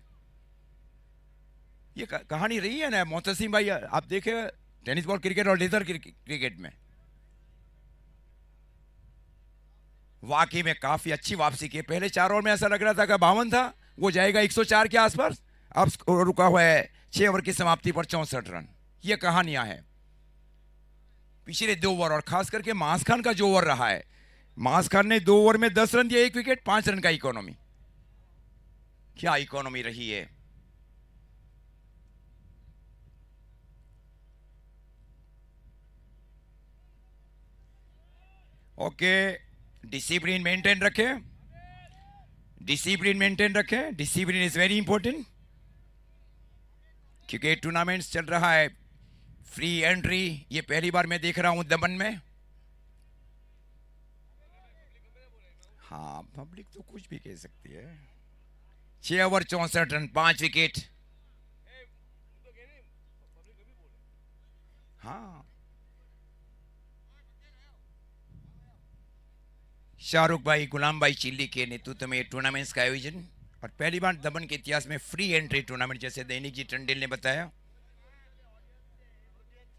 ये कहानी रही है ना मोहतसिम भाई, आप देखे टेनिस बॉल क्रिकेट और लेदर क्रिकेट में। वाकई में काफी अच्छी वापसी की। पहले 4 ओवर में ऐसा लग रहा था कि 52 था, वो जाएगा 104 के आसपास। अब रुका हुआ है 6 ओवर की समाप्ति पर 64 रन। ये कहानियां हैं पिछले 2 ओवर, और खास करके मास खान का जो ओवर रहा है। मास खान ने 2 ओवर में 10 रन दिए, 1 विकेट, 5 रन का इकोनॉमी। क्या इकोनॉमी रही है। ओके, डिसिप्लिन मेंटेन रखें, डिसिप्लिन मेंटेन रखें। डिसिप्लिन इज वेरी इंपॉर्टेंट, क्योंकि टूर्नामेंट्स चल रहा है। फ्री एंट्री ये पहली बार मैं देख रहा हूं दमन में। हाँ, पब्लिक तो कुछ भी कह सकती है। 6 ओवर 64 रन, 5 विकेट। हाँ, शाहरुख भाई, गुलाम भाई चिल्ली के नेतृत्व में टूर्नामेंट्स का आयोजन, और पहली बार दमन के इतिहास में फ्री एंट्री टूर्नामेंट, जैसे दैनिक जी टंडेल ने बताया।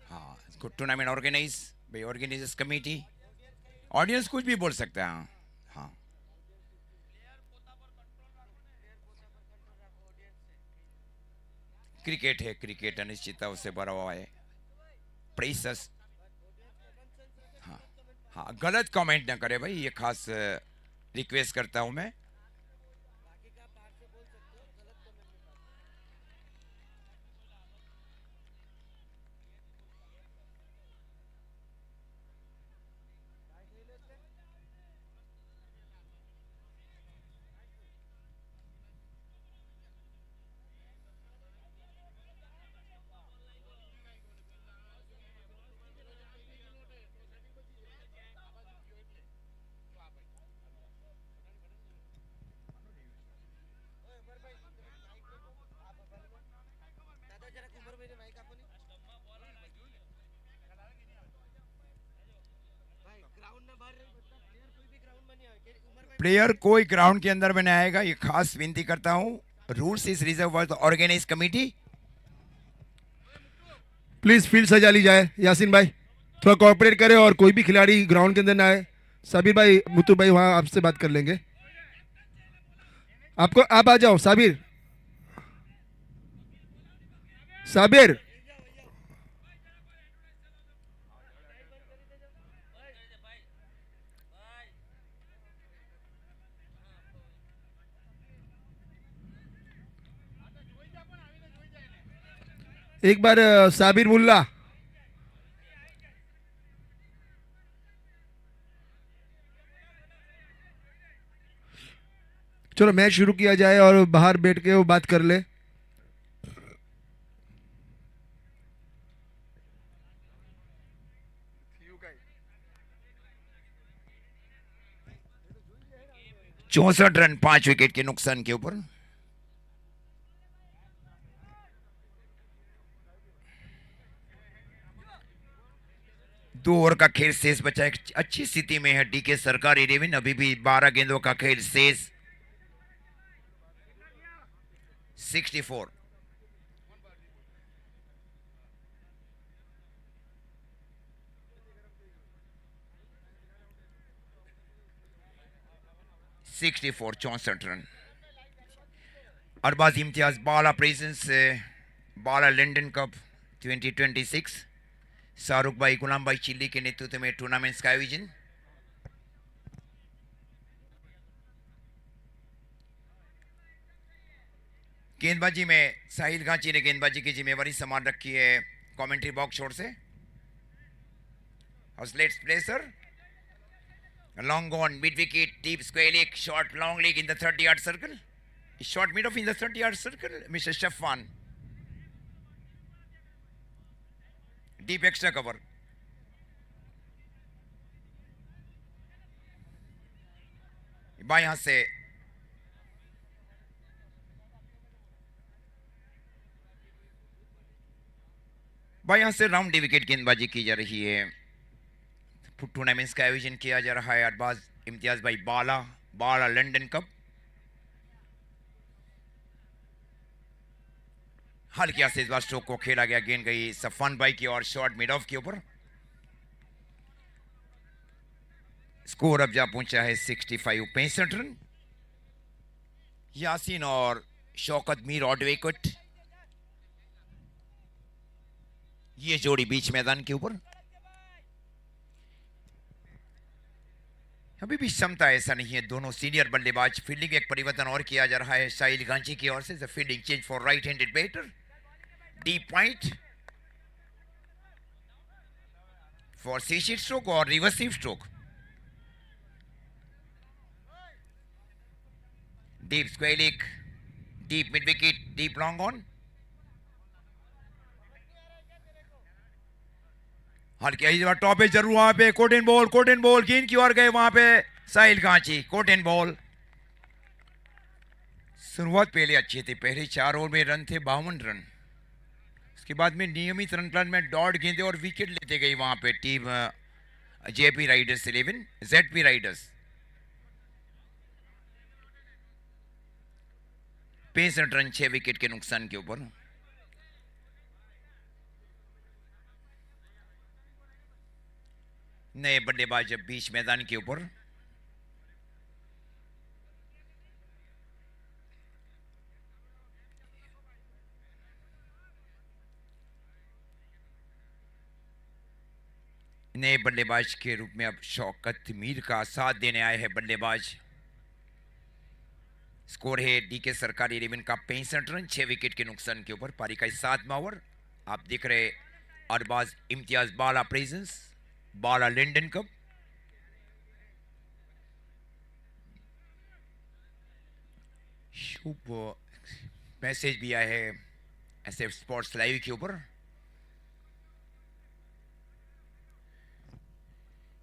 हाँ, इसको टूर्नामेंट ऑर्गेनाइज भाई, ऑर्गेनाइजर्स कमेटी, ऑडियंस कुछ भी बोल सकता है। हाँ, क्रिकेट है, क्रिकेट अनिश्चितता से भरा हुआ है। प्रेसस, हाँ हाँ, गलत कमेंट ना करे भाई, ये खास रिक्वेस्ट करता हूं मैं। प्लेयर कोई ग्राउंड के अंदर में नहीं आएगा, ये खास विनती करता हूं। Rules is reserve for the organise committee. Please field सजा ली जाए। यासीन भाई थोड़ा कोऑपरेट करें, और कोई भी खिलाड़ी ग्राउंड के अंदर ना आए। साबिर भाई, मुतु भाई वहां आपसे बात कर लेंगे। आपको आप आ जाओ साबिर। साबिर, एक बार साबिर मुल्ला। चलो मैच शुरू किया जाए, और बाहर बैठ के वो बात कर ले। चौसठ रन 5 विकेट के नुकसान के ऊपर। दो ओवर का खेल शेष बचा, एक अच्छी स्थिति में है डीके सरकारी रेविन। अभी भी 12 गेंदों का खेल शेष। 64।64, 64 रन। अरबाज इम्तियाज बाला प्रेजेंस, बाला लंदन कप 2026। शाहरुख भाई, गुलाम भाई चिल्ली के नेतृत्व में टूर्नामेंट्स का आयोजन। गेंदबाजी में साहिल गांची ने गेंदबाजी की जिम्मेवारी संभाल रखी है कमेंट्री बॉक्स छोर से। Let's play sir. Long on mid wicket, deep square leg, short long leg in the 30-yard circle. Short mid off in the 30-yard circle, Mr. Shafwan. Deep extra cover. बाएं हाथ से राउंड डी विकेट गेंदबाजी की जा रही है। टूर्नामेंट्स का आयोजन किया जा रहा है अरबाज इम्तियाज भाई बाला लंदन कप। हल्के से इस बार स्ट्रोक को खेला गया, गेंद गई सफान भाई की और शॉर्ट मिड ऑफ के ऊपर। स्कोर अब जा पहुंचा है 65 रन। यासीन और शौकत मीर ऑड विकेट, ये जोड़ी बीच मैदान के ऊपर। अभी भी क्षमता ऐसा नहीं है दोनों सीनियर बल्लेबाज। फील्डिंग एक परिवर्तन और किया जा रहा है साहिल गांची की ओर से। Fielding change for right handed batter. Deep point for सीशीट स्ट्रोक और रिवर्सिव stroke. Deep square leg, deep mid wicket, deep long on. हल्के टॉप पे जरूर वहां पे कोटेन बॉल गेंद की ओर गए वहां पे साहिल गांची। कोटेन बॉल। शुरुआत पहले अच्छी थी, पहले 4 ओवर में रन थे 52 रन। उसके बाद में नियमित रन प्लान में डॉट गेंदे और विकेट लेते गई वहां पे team JP Riders 11 ZP Riders. 65 run 6 wicket के नुकसान के ऊपर। नए बल्लेबाज बीच मैदान के ऊपर। नए बल्लेबाज के रूप में अब शौकत मीर का साथ देने आए हैं बल्लेबाज। स्कोर है डीके सरकारी 11 का 65 रन 6 विकेट के नुकसान के ऊपर। पारी का 7वां ओवर। आप देख रहे अरबाज इम्तियाज बाला प्रेजेंस बाला लंदन कप। शुभ मैसेज भी आया है एसएफ स्पोर्ट्स लाइव के ऊपर।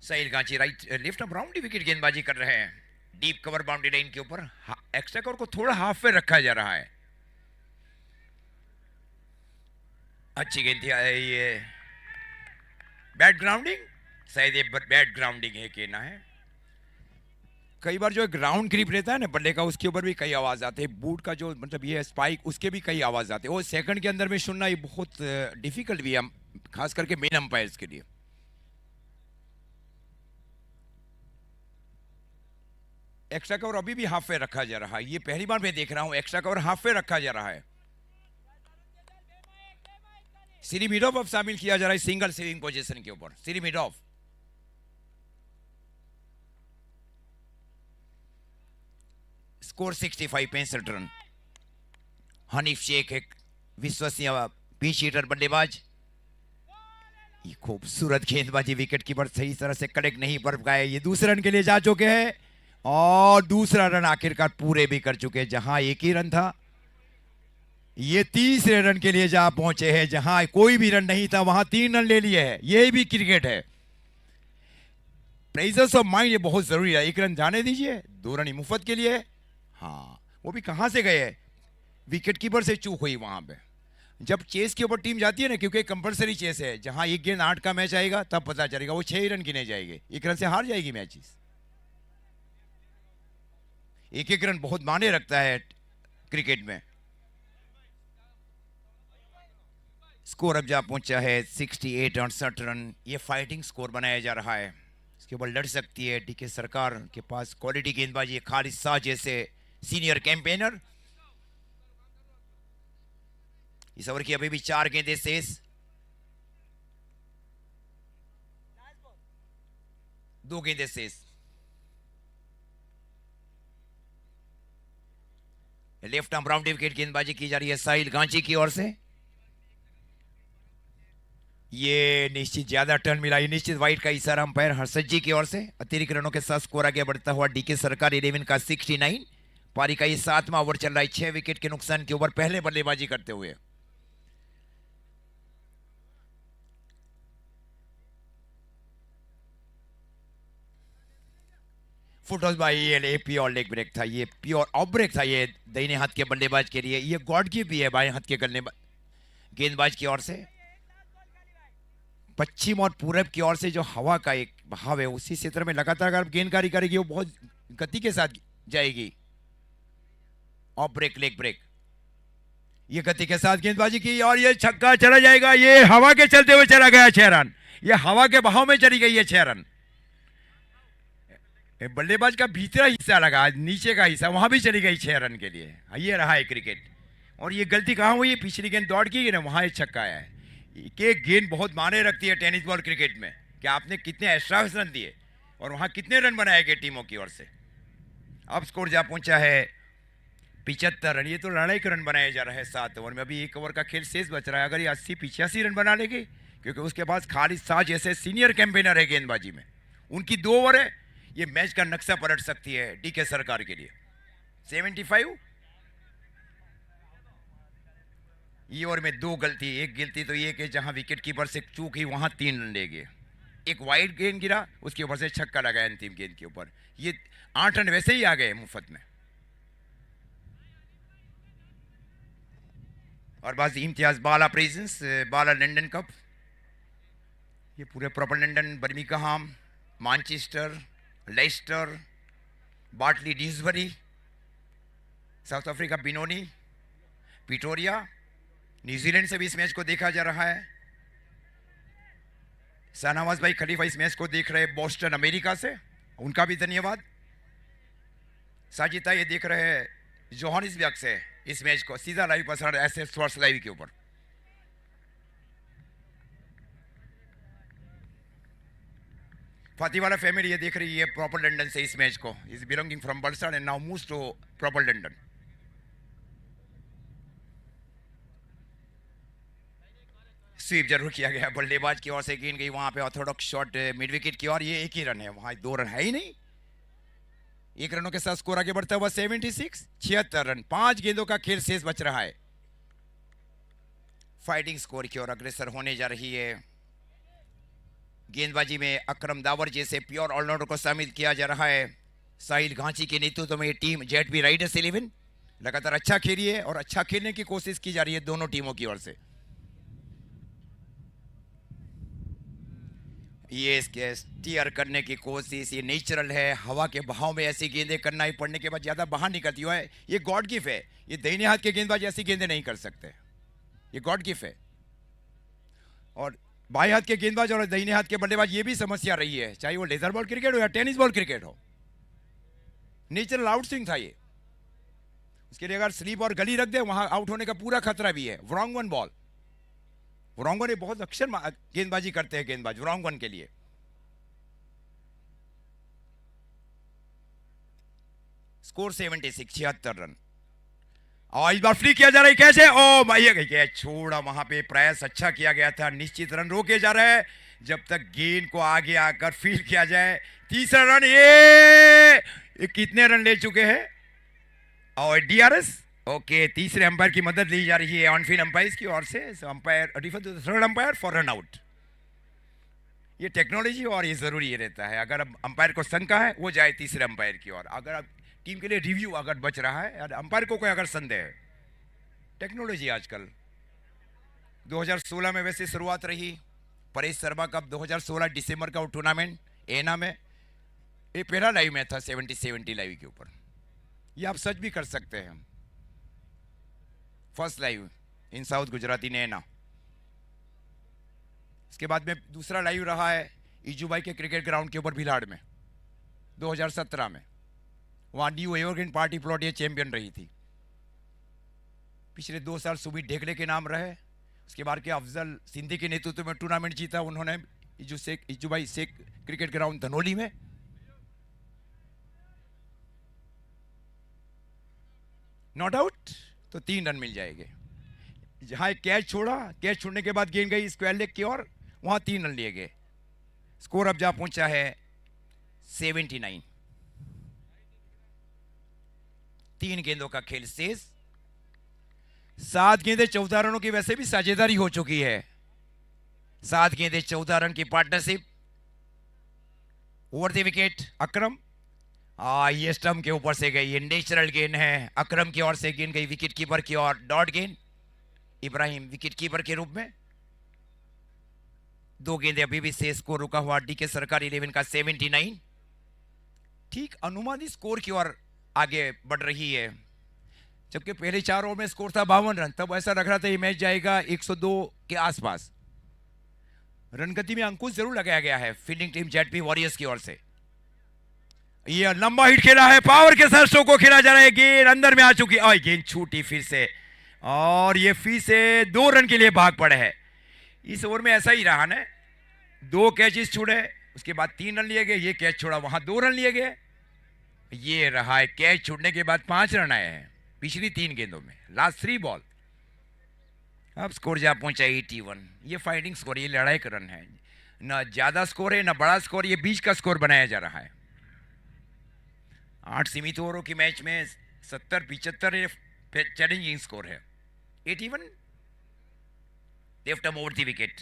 Sahil Ganchi right left off round wicket गेंदबाजी कर रहे हैं। डीप कवर बाउंड्री लाइन के ऊपर। एक्स्ट्रा कवर को थोड़ा हाफ पे रखा जा रहा है। अच्छी गेंद थी ये। बैड ग्राउंडिंग, शायद ये बैड ग्राउंडिंग है कहना है। कई बार जो ग्राउंड क्रीप रहता है ना बल्ले का, उसके ऊपर भी कई आवाज आते हैं। बूट का जो मतलब ये स्पाइक, उसके भी कई आवाज आते हैं। वो सेकंड के अंदर में सुनना ये बहुत डिफिकल्ट भी है, खास करके मेन अंपायर्स के लिए। एक्स्ट्रा कवर अभी भी हाफ पे रखा जा रहा है। ये पहली बार मैं देख रहा हूं एक्स्ट्रा कवर हाफ पे रखा जा रहा है। सीरी मिड ऑफ अब शामिल किया जा रहा है सिंगल सेविंग पोजीशन के ऊपर। सीरी mid off. Score 65 run. Hanif Shaikh एक विश्वसनीय पिच हिटर बल्लेबाज। ये खूबसूरत गेंदबाजी विकेट कीपर सही तरह से कनेक्ट नहीं कर पाए। ये दूसरे रन के लिए जा चुके हैं और दूसरा रन आखिरकार पूरे भी कर चुके हैं। जहां एक ही रन था, ये तीसरे रन के लिए जा पहुंचे हैं। जहां कोई भी रन नहीं था वहां 3 रन ले लिए हैं। ये भी क्रिकेट है। प्रेजेंस ऑफ माइंड ये बहुत जरूरी है। 1 रन जाने दीजिए, 2 रन मुफ्त के लिए। हाँ, वो भी कहां से गए, विकेट कीपर से चूक हुई वहां पे। जब चेस के ऊपर टीम जाती है ना, क्योंकि कंपलसरी चेस है, जहां 1 गेंद 8 का मैच आएगा तब पता चलेगा। वो 6 ही रन गिने जाएंगे, 1 रन से हार जाएगी मैचेस। 1 रन बहुत माने रखता है क्रिकेट में। स्कोर अब जा पहुंचा है 68 रन। ये फाइटिंग स्कोर बनाया जा रहा है। इसके ऊपर लड़ सकती है डीके सरकार के पास क्वालिटी गेंदबाजी। खालिद शाह जैसे सीनियर कैंपेनर। इस ओवर की अभी भी 4 गेंदें शेष। 2 गेंदें शेष। लेफ्ट आर्म राउंड विकेट गेंदबाजी की जा रही है साहिल गांची की ओर से। ये निश्चित ज्यादा टर्न मिला, ये निश्चित वाइड का इशारा अंपायर हर्षद जी की ओर से। अतिरिक्त रनों के साथ स्कोर आगे बढ़ता हुआ डीके सरकार 11 का 69। पारी का ये 7वां ओवर चल रहा है 6 विकेट के नुकसान के ऊपर पहले बल्लेबाजी करते हुए। फुटबॉल भाई ये प्योर लेग ब्रेक था, ये प्योर ऑफ ब्रेक था ये दाहिने हाथ के बल्लेबाज के लिए। ये गॉड की भी है बाएं हाथ के गेंदबाज की ओर से। पश्चिम और पूरब की ओर से जो हवा का एक बहाव है उसी क्षेत्र में लगातार अगर गेंदकारी करेगी वो बहुत गति के साथ जाएगी। ऑफ ब्रेक लेग ब्रेक, ये गति के साथ गेंदबाजी की और ये छक्का चला जाएगा। ये हवा के चलते हुए चला गया 6 रन, ये हवा के बहाव में चली गई है 6 रन। बल्लेबाज का भीतरा हिस्सा लगा, नीचे का हिस्सा वहां भी चली गई 6 रन के लिए। ये रहा है क्रिकेट। और ये गलती कहां हुई, पिछली गेंद दौड़ की ना, वहां एक छक्का आया है। कि गेंद बहुत माने रखती है टेनिस बॉल क्रिकेट में कि आपने कितने एक्स्ट्रा रन दिए और वहां कितने रन बनाए गए टीमों की ओर से। अब स्कोर जा पहुंचा है 75 रन। ये तो लड़ाई के रन बनाए जा रहे हैं 7 ओवर में। अभी 1 ओवर का खेल शेष बच रहा है। अगर ये 80-85 रन बना लेगी, क्योंकि उसके पास खालिद शाह जैसे सीनियर कैंपेनर है गेंदबाजी में, उनकी 2 ओवर है, ये मैच का नक्शा पलट सकती है डीके सरकार के लिए। 75 ये ओवर में 2 गलती। एक गलती तो ये कि जहां विकेट कीपर से चूक ही वहां 3 रन ले गए। एक वाइड गेंद गिरा, उसके ऊपर से छक्का लगाया अंतिम गेंद के ऊपर। ये 8 रन वैसे ही आ गए मुफ्त में। और बस इम्तियाज बाला प्रेजेंस, बाला लंदन कप, ये पूरे proper London, Birmingham, Manchester, Leicester, Batley Dewsbury, South Africa Benoni, Pretoria, New Zealand से भी इस मैच को देखा जा रहा है। शाहनवाज भाई खलीफा इस मैच को देख रहे हैं बोस्टन अमेरिका से, उनका भी धन्यवाद। साजिता ये देख रहे हैं जोहानिसबर्ग से इस मैच को सीधा लाइव प्रसारण एसएस स्पोर्ट्स लाइव के ऊपर। फातिवाला फैमिली ये देख रही है प्रॉपर लंदन से इस मैच को। Is belonging from Valsad and now moves to proper London. Sweep जरूर किया गया बल्लेबाज की ओर से, गेंद गई वहां पे ऑर्थोडॉक्स शॉट मिड विकेट की ओर। ये 1 ही रन है, वहां 2 रन है ही नहीं। 1 रनों के साथ स्कोर आगे बढ़ता हुआ 76 रन। 5 गेंदों का खेल शेष बच रहा है। फाइटिंग स्कोर की ओर अग्रसर होने जा रही है। गेंदबाजी में अकरम दावर जैसे प्योर ऑलराउंडर को शामिल किया जा रहा है। साहिल गांची के नेतृत्व में ये टीम जेडबी राइडर्स 11 लगातार अच्छा खेली है और अच्छा खेलने की कोशिश की जा रही है दोनों टीमों की ओर से। ये इसके स्टीयर करने की कोशिश, ये नेचुरल है। हवा के बहाव में ऐसी गेंदें करना ही पड़ने के बाद ज्यादा बाहर निकलती है, ये गॉड गिफ्ट है। ये दाहिने हाथ के गेंदबाज ऐसी गेंदें नहीं कर सकते, ये गॉड गिफ्ट है। और बाएं हाथ के गेंदबाज और दाहिने हाथ के बल्लेबाज ये भी समस्या रही है, चाहे वो लेदर बॉल क्रिकेट हो या टेनिस बॉल क्रिकेट हो। नेचुरल आउट स्विंग था ये, उसके लिए अगर स्लीप और गली रख दे वहां आउट होने का पूरा खतरा भी है। रॉन्ग वन बॉल, वरॉन्गन बहुत अक्सर गेंदबाजी करते हैं गेंदबाज वरॉन्गन के लिए। Score 76, 76 run. और इस बार फ्री किया जा रहा है, कैसे? ओ भैया छोड़ा, वहां पे प्रयास अच्छा किया गया था। निश्चित रन रोके जा रहे हैं जब तक गेंद को आगे आकर फील किया जाए। तीसरा रन, ये कितने रन ले चुके हैं? और डीआरएस ओके, तीसरे अंपायर की मदद ली जा रही है ऑनफील्ड अंपायर की ओर से। Umpire refer to the third umpire for run out. ये टेक्नोलॉजी और ये जरूरी रहता है। अगर अंपायर को शंका है वो जाए तीसरे अंपायर की ओर। अगर टीम के लिए रिव्यू अगर बच रहा है, अंपायर को कोई अगर संदेह है, टेक्नोलॉजी आजकल 2016 में वैसे शुरुआत रही। परेश शर्मा कप 2016 दिसंबर का टूर्नामेंट एना में, ये पहला लाइव में था 70 लाइव के ऊपर। ये आप सच भी कर सकते हैं। First live in south Gujarati ने एना। इसके बाद में दूसरा लाइव रहा है इजूबाई के क्रिकेट ग्राउंड के ऊपर भिलाड़ में 2017 में। वहां न्यू एवरग्रीन पार्टी प्लॉट ये चैंपियन रही थी। पिछले 2 साल सुमित ढेकले के नाम रहे। उसके बाद के अफजल सिंधी के नेतृत्व में टूर्नामेंट जीता उन्होंने इजूबाई शेख क्रिकेट ग्राउंड धनोली में। नॉट आउट, तो 3 रन मिल जाएंगे। जहां एक कैच छोड़ा, कैच छोड़ने के बाद गेंद गई स्क्वायर लेग की ओर, वहां 3 रन लिए गए। स्कोर अब जा पहुंचा है 79। 3 गेंदों का खेल शेष। 7 गेंदें 14 रनों की वैसे भी साझेदारी हो चुकी है। 7 गेंदें 14 रन की पार्टनरशिप। ओवर द विकेट अकरम, ये स्टंप के ऊपर से गई, ये नेचुरल गेंद है। अकरम की ओर से गेंद गई विकेट कीपर की ओर, डॉट गेंद इब्राहिम विकेट कीपर के रूप में। 2 गेंदें अभी भी शेष स्कोर रुका हुआ डीके सरकार 11 का 79। ठीक अनुमानित स्कोर की ओर आगे बढ़ रही है। जबकि पहले 4 ओवर में स्कोर था 52 रन, तब ऐसा लग रहा था ये मैच जाएगा 102 के आसपास। रनगति में अंकुश जरूर लगाया गया है फील्डिंग टीम जेडपी वॉरियर्स की ओर से। ये लंबा हिट खेला है, पावर के साथ स्ट्रोक को खेला जा रहा है, गेंद अंदर में आ चुकी है, गेंद छूटी फिर से, और ये फिर से 2 रन के लिए भाग पड़े हैं। इस ओवर में ऐसा ही रहा ना, 2 कैचेस छूटे, उसके बाद 3 रन लिए गए, ये कैच छोड़ा वहां 2 रन लिए गए। ये रहा है कैच छूटने के बाद 5 रन आए हैं पिछली 3 गेंदों में, लास्ट 3 बॉल। अब स्कोर जा पहुंचा 81। ये फाइटिंग स्कोर, ये लड़ाई का रन है, ना ज्यादा स्कोर है ना बड़ा स्कोर, ये बीच का स्कोर बनाया जा रहा है। 8 सीमित ओवरों की मैच में 70-75 चैलेंजिंग स्कोर है। 81 left arm over the wicket.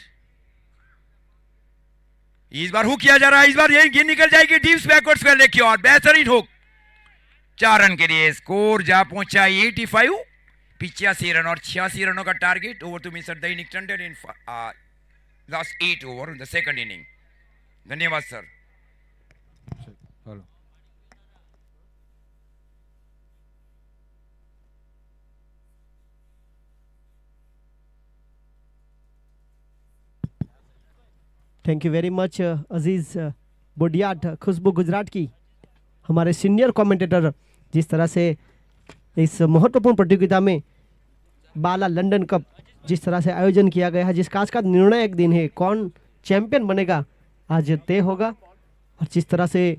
इस बार हुक किया जा रहा है, इस बार यही गेंद निकल जाएगी डीप बैकवर्ड स्क्वायर लेग की ओर, बेहतरीन हुक। 4 रन के लिए स्कोर जा पहुंचा 85। 85 रन और 86 रनों का target. Over to mister Dainik Tandon in last 8 over in the second inning. धन्यवाद sir. Thank you very much Aziz Bodiyat, खुशबू गुजरात की हमारे सीनियर कमेंटेटर। जिस तरह से इस महत्वपूर्ण प्रतियोगिता में बाला लंदन कप जिस तरह से आयोजन किया गया है, जिसका आज का निर्णायक दिन है, कौन चैंपियन बनेगा आज तय होगा। और जिस तरह से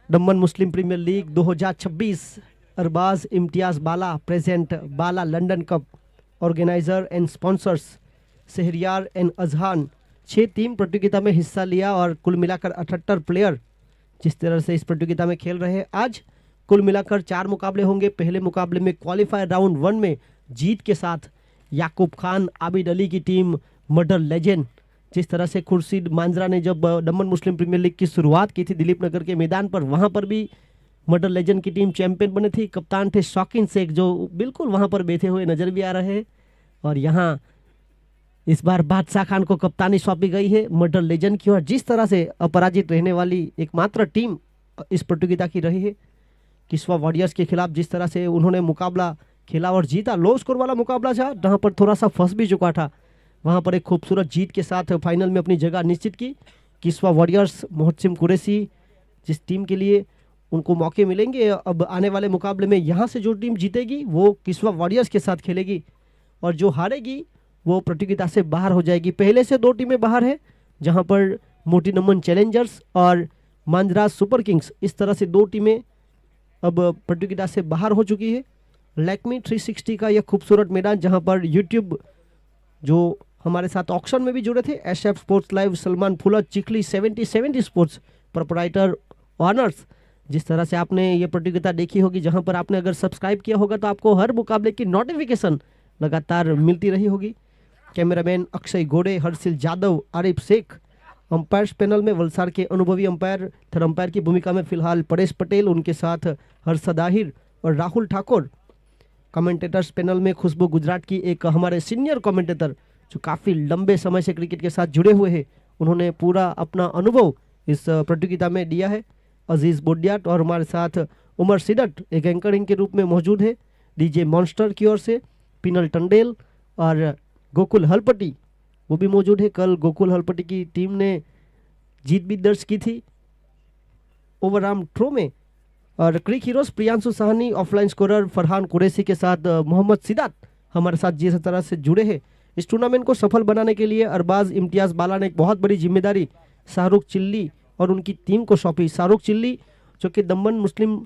Daman Muslim premier league 2026 Arbaz Imtiyaz Bala present Bala London cup organiser and sponsors Shahriyar and Azhan 6 team प्रतियोगिता में हिस्सा लिया और कुल मिलाकर 78 प्लेयर जिस तरह से इस प्रतियोगिता में खेल रहे हैं। आज कुल मिलाकर 4 मुकाबले होंगे। पहले मुकाबले में क्वालिफायर राउंड 1 में जीत के साथ याकूब खान आबिद अली की टीम मर्डर लेजेंड, जिस तरह से खुर्शीद मांजरा ने जब दमन मुस्लिम प्रीमियर लीग की शुरुआत की थी दिलीप नगर के मैदान पर, वहां पर भी मर्डर लेजेंड की टीम चैंपियन बनी थी। कप्तान थे शौकीन शेख जो बिल्कुल वहां पर बैठे हुए नजर भी आ रहे हैं। और यहाँ इस बार बादशाह खान को कप्तानी सौंपी गई है मर्डर लेजेंड की। और जिस तरह से अपराजित रहने वाली एकमात्र टीम इस प्रतियोगिता की रही है किस्वा वॉरियर्स के खिलाफ, जिस तरह से उन्होंने मुकाबला खेला और जीता। लो स्कोर वाला मुकाबला था जहाँ पर थोड़ा सा फंस भी चुका था, वहाँ पर एक खूबसूरत जीत के साथ फाइनल में अपनी जगह निश्चित की किस्वा वॉरियर्स। मोहसिन कुरैशी जिस टीम के लिए उनको मौके मिलेंगे अब आने वाले मुकाबले में, यहाँ से जो टीम जीतेगी वो किस्वा वॉरियर्स के साथ खेलेगी और जो हारेगी वो प्रतियोगिता से बाहर हो जाएगी। पहले से 2 टीमें बाहर है, जहाँ पर मोटी नमन चैलेंजर्स और मांजरा सुपर किंग्स, इस तरह से 2 टीमें अब प्रतियोगिता से बाहर हो चुकी है। लैक्मी 360 का यह खूबसूरत मैदान जहाँ पर यूट्यूब जो हमारे साथ ऑक्शन में भी जुड़े थे, SF स्पोर्ट्स लाइव, सलमान फुलत, चिखली 70 स्पोर्ट्स प्रोपराइटर ऑनर्स, जिस तरह से आपने ये प्रतियोगिता देखी होगी, जहां पर आपने अगर सब्सक्राइब किया होगा तो आपको हर मुकाबले की नोटिफिकेशन लगातार मिलती रही होगी। कैमरामैन अक्षय गोड़े, हर्षिल जादव, आरिफ शेख। अंपायर्स पैनल में वलसाड़ के अनुभवी अंपायर, थर्ड अंपायर की भूमिका में फिलहाल परेश पटेल, उनके साथ हर्षद आहिर और राहुल ठाकुर। कमेंटेटर्स पैनल में खुशबू गुजरात की एक हमारे सीनियर कमेंटेटर जो काफ़ी लंबे समय से क्रिकेट के साथ जुड़े हुए हैं, उन्होंने पूरा अपना अनुभव इस प्रतियोगिता में दिया है। अजीज बोडियाट और हमारे साथ उमर सिडट एक एंकरिंग के रूप में मौजूद है। डीजे मॉन्स्टर की ओर से पिनल टंडेल और गोकुल हलपटी वो भी मौजूद है। कल गोकुल हलपटी की टीम ने जीत भी दर्ज की थी ओवरआर्म थ्रो में। और CricHeroes Priyanshu Sahni, offline scorer Farhan Qureshi के साथ मोहम्मद सिदात हमारे साथ जिस तरह से जुड़े हैं। इस टूर्नामेंट को सफल बनाने के लिए अरबाज इम्तियाज बाला ने एक बहुत बड़ी जिम्मेदारी शाहरुख चिल्ली और उनकी टीम को सौंपी। शाहरुख चिल्ली जो कि दमन मुस्लिम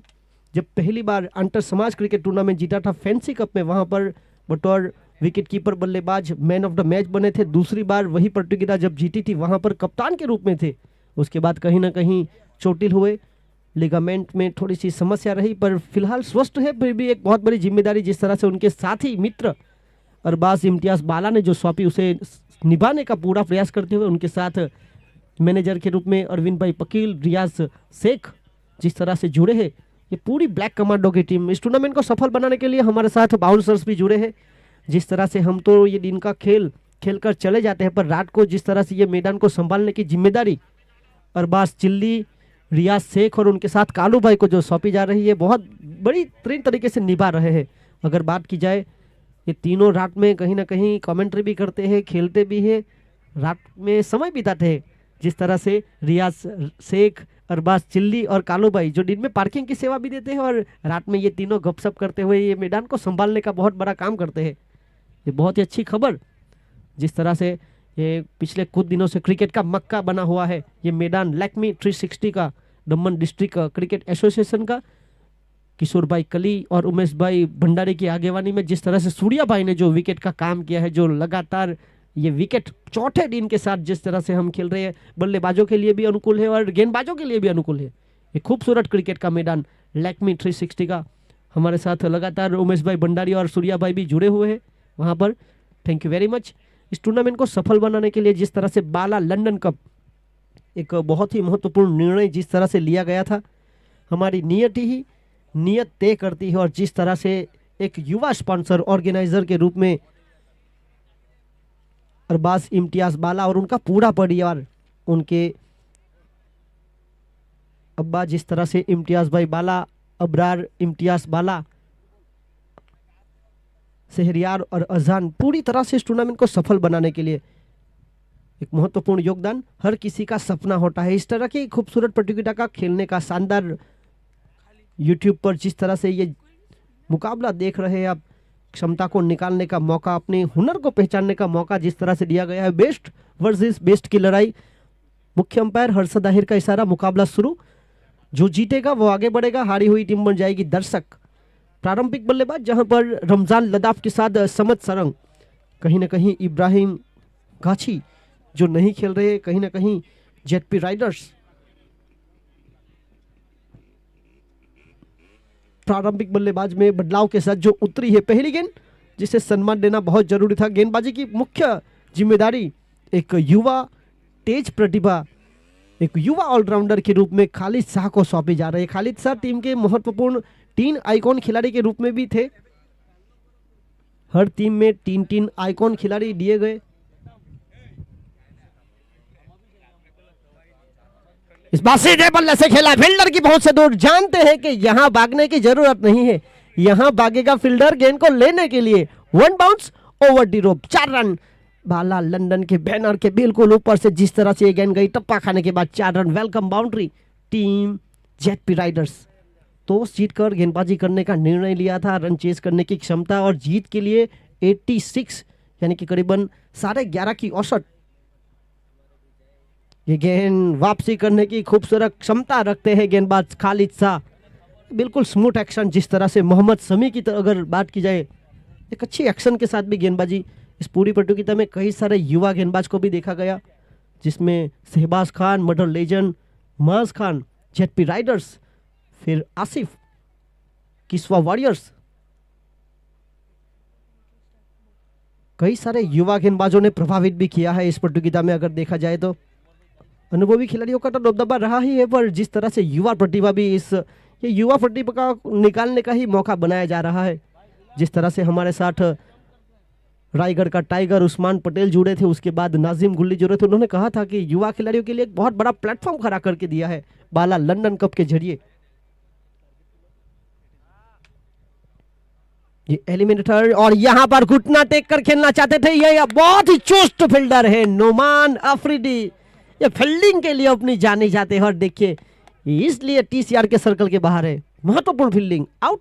जब पहली बार अंतर समाज क्रिकेट टूर्नामेंट जीता था फैंसी कप में, वहां पर बतौर विकेट कीपर बल्लेबाज मैन ऑफ द मैच बने थे। दूसरी बार वही प्रतियोगिता जब जीती थी वहां पर कप्तान के रूप में थे। उसके बाद कहीं ना कहीं चोटिल हुए, लिगामेंट में थोड़ी सी समस्या रही, पर फिलहाल स्वस्थ है। फिर भी एक बहुत बड़ी जिम्मेदारी जिस तरह से उनके साथी मित्र अरबाज इम्तियाज बाला ने जो सौंपी उसे निभाने का पूरा प्रयास करते हुए उनके साथ मैनेजर के रूप में अरविंद भाई पकील, रियाज शेख जिस तरह से जुड़े हैं, ये पूरी ब्लैक कमांडो की टीम इस टूर्नामेंट को सफल बनाने के लिए हमारे साथ बाउंसर्स भी जुड़े हैं। जिस तरह से हम तो ये दिन का खेल खेलकर चले जाते हैं, पर रात को जिस तरह से ये मैदान को संभालने की जिम्मेदारी अरबाज चिल्ली, रियाज शेख और उनके साथ कालू भाई को जो सौंपी जा रही है, बहुत बड़ी तरीके से निभा रहे हैं। अगर बात की जाए, ये तीनों रात में कहीं ना कहीं कमेंट्री भी करते हैं, खेलते भी हैं, रात में समय बिताते हैं। जिस तरह से रियाज शेख, अरबाज चिल्ली और कालू भाई जो दिन में पार्किंग की सेवा भी देते हैं और रात में ये तीनों गपशप करते हुए ये मैदान को संभालने का बहुत बड़ा काम करते हैं। ये बहुत ही अच्छी खबर। जिस तरह से ये पिछले कुछ दिनों से क्रिकेट का मक्का बना हुआ है ये मैदान, लैक्मी 360 का, दमन डिस्ट्रिक्ट क्रिकेट एसोसिएशन का, किशोर भाई कली और उमेश भाई भंडारी की आगेवानी में जिस तरह से सूर्या भाई ने जो विकेट का काम किया है, जो लगातार ये विकेट चौथे दिन के साथ जिस तरह से हम खेल रहे हैं, बल्लेबाजों के लिए भी अनुकूल है और गेंदबाजों के लिए भी अनुकूल है। ये खूबसूरत क्रिकेट का मैदान लैक्मी 360 का, हमारे साथ लगातार उमेश भाई भंडारी और सूर्या भाई भी जुड़े हुए हैं वहाँ पर। Thank you very much. इस टूर्नामेंट को सफल बनाने के लिए जिस तरह से बाला लंदन कप एक बहुत ही महत्वपूर्ण निर्णय जिस तरह से लिया गया था, हमारी नियत तय करती है। और जिस तरह से एक युवा स्पॉन्सर ऑर्गेनाइजर के रूप में अरबाज इम्तियाज बाला और उनका पूरा परिवार, उनके अब्बा जिस तरह से इम्तियाज भाई बाला, अबरार इम्तियाज बाला, शहरियार और अजहान पूरी तरह से इस टूर्नामेंट को सफल बनाने के लिए एक महत्वपूर्ण योगदान हर किसी का सपना होता है। इस तरह की खूबसूरत प्रतियोगिता का खेलने का शानदार यूट्यूब पर जिस तरह से ये मुकाबला देख रहे हैं आप, क्षमता को निकालने का मौका, अपने हुनर को पहचानने का मौका जिस तरह से दिया गया है। बेस्ट वर्सेस बेस्ट की लड़ाई, मुख्य अंपायर हर्षद आहिर का इशारा, मुकाबला शुरू। जो जीतेगा वो आगे बढ़ेगा, हारी हुई टीम बन जाएगी दर्शक। प्रारंभिक बल्लेबाज जहां पर रमजान लदाफ के साथ समद सरंग, कहीं ना कहीं इब्राहिम गाछी जो नहीं खेल रहे, कहीं ना कहीं जेटपी राइडर्स। प्रारंभिक बल्लेबाज में बदलाव के साथ जो उतरी है पहली गेंद, जिसे सम्मान देना बहुत जरूरी था। गेंदबाजी की मुख्य जिम्मेदारी एक युवा तेज प्रतिभा, एक युवा ऑलराउंडर के रूप में खालिद शाह को सौंपी जा रही है। खालिद शाह टीम के महत्वपूर्ण 3 आइकॉन खिलाड़ी के रूप में भी थे। हर टीम में 3 आइकॉन खिलाड़ी दिए गए। इस बार सीधे बल्ले से खेला, फील्डर की बहुत से दूर। जानते हैं कि यहां भागने की जरूरत नहीं है, यहां भागेगा फील्डर गेंद को लेने के लिए। 1 bounce over the rope, 4 run. Bala London के बैनर के बिल्कुल ऊपर से जिस तरह से ये गेंद गई, टप्पा खाने के बाद 4 run. Welcome boundary team ZP riders. Toss जीतकर गेंदबाजी करने का निर्णय लिया था, रन चेस करने की क्षमता और जीत के लिए 86 यानी कि करीबन 11.5 की औसत ये गेंद वापसी करने की खूबसूरत क्षमता रखते हैं गेंदबाज खालिद शाह। बिल्कुल स्मूथ एक्शन, जिस तरह से मोहम्मद शमी की अगर बात की जाए, एक अच्छी एक्शन के साथ भी गेंदबाजी। इस पूरी प्रतियोगिता में कई सारे युवा गेंदबाज को भी देखा गया, जिसमें Shahbaz Khan murder legend, Maaz Khan जेटपी Riders, फिर आसिफ किस्वा वॉरियर्स। कई सारे युवा गेंदबाजों ने प्रभावित भी किया है इस प्रतियोगिता में। अगर देखा जाए तो अनुभवी खिलाड़ियों का तो दबदबा रहा ही है, पर जिस तरह से युवा प्रतिभा भी ये युवा प्रतिभा का निकालने का ही मौका बनाया जा रहा है। जिस तरह से हमारे साथ रायगढ़ का टाइगर उस्मान पटेल जुड़े थे, उसके बाद नाजिम गुल्ली जुड़े थे। उन्होंने कहा था कि युवा खिलाड़ियों के लिए एक बहुत बड़ा प्लेटफॉर्म खड़ा करके दिया है बाला लंदन कप के जरिए। ये एलिमिनेटर, और यहां पर घुटना टेक कर खेलना चाहते थे। ये बहुत ही चुस्त फील्डर है नोमान अफरीदी, ये फील्डिंग के लिए अपनी जाने जाते हैं। और देखिए इसलिए टीसीआर के सर्कल के बाहर है, महत्वपूर्ण फील्डिंग, आउट।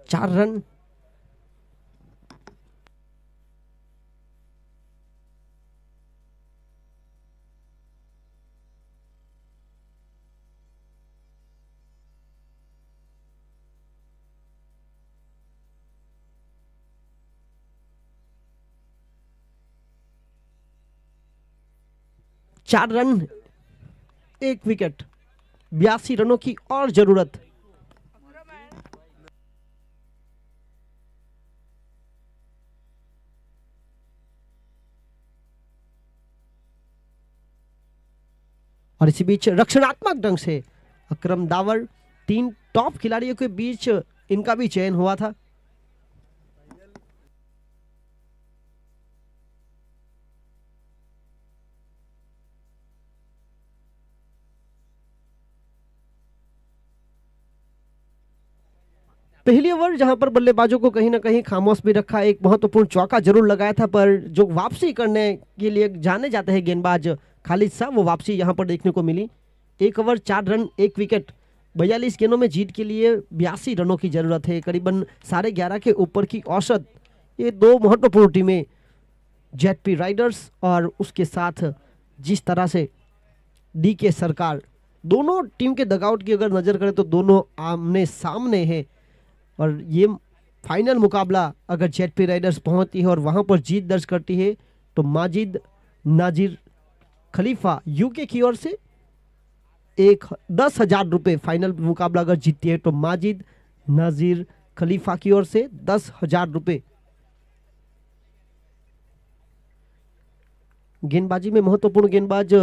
4 रन। चार रन, 1 विकेट, 82 रनों की और जरूरत। और इसी बीच रक्षणात्मक ढंग से अकरम दावर, 3 टॉप खिलाड़ियों के बीच इनका भी चयन हुआ था। पहली ओवर जहां पर बल्लेबाजों को कहीं ना कहीं खामोश भी रखा, एक महत्वपूर्ण चौका जरूर लगाया था, पर जो वापसी करने के लिए जाने जाते हैं गेंदबाज खालिद शाह, वो वापसी यहां पर देखने को मिली। 1 ओवर 4 रन 1 विकेट, 42 गेंदों में जीत के लिए 82 रनों की जरूरत है, करीबन 11.5 के ऊपर की औसत। ये दो महत्वपूर्ण टीमें जेडपी राइडर्स और उसके साथ जिस तरह से डीके सरकार, दोनों टीम के डगआउट की अगर नजर करें तो दोनों आमने सामने हैं। और ये फाइनल मुकाबला अगर जेडपी राइडर्स पहुंचती है और वहां पर जीत दर्ज करती है तो माजिद नाजिर खलीफा यूके की ओर से 10,000 रुपये, फाइनल मुकाबला अगर जीतती है तो माजिद नाजिर खलीफा की ओर से 10,000 रुपये। गेंदबाजी में महत्वपूर्ण गेंदबाज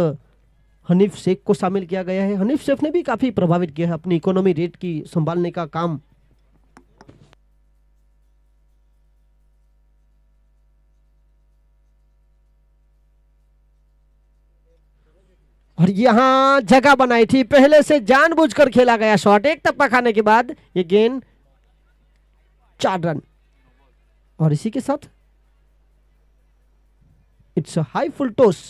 हनीफ शेख को शामिल किया गया है। हनीफ शेख ने भी काफी प्रभावित किया है अपनी इकोनॉमी रेट की संभालने का काम। और यहां जगह बनाई थी, पहले से जानबूझकर खेला गया शॉट, एक टप्पा खाने के बाद ये गेंद 4 रन। और इसी के साथ it's a high full toss.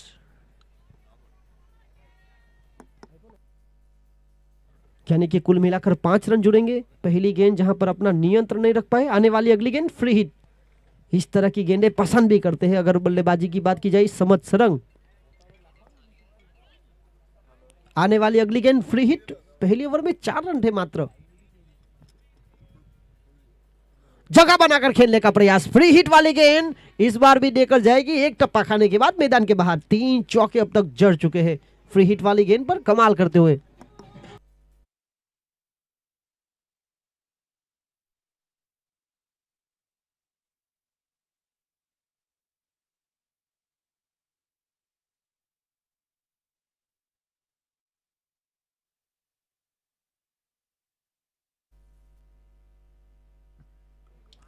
यानी कि कुल मिलाकर 5 रन जुड़ेंगे। पहली गेंद जहां पर अपना नियंत्रण नहीं रख पाए, आने वाली अगली गेंद फ्री हिट। इस तरह की गेंदें पसंद भी करते हैं अगर बल्लेबाजी की बात की जाए समझ सरंग। आने वाली अगली गेंद फ्री हिट, पहली ओवर में 4 रन थे मात्र। जगह बनाकर खेलने का प्रयास, फ्री हिट वाली गेंद इस बार भी देकर जाएगी, एक टप्पा खाने के बाद मैदान के बाहर। 3 चौके अब तक जड़ चुके हैं फ्री हिट वाली गेंद पर कमाल करते हुए।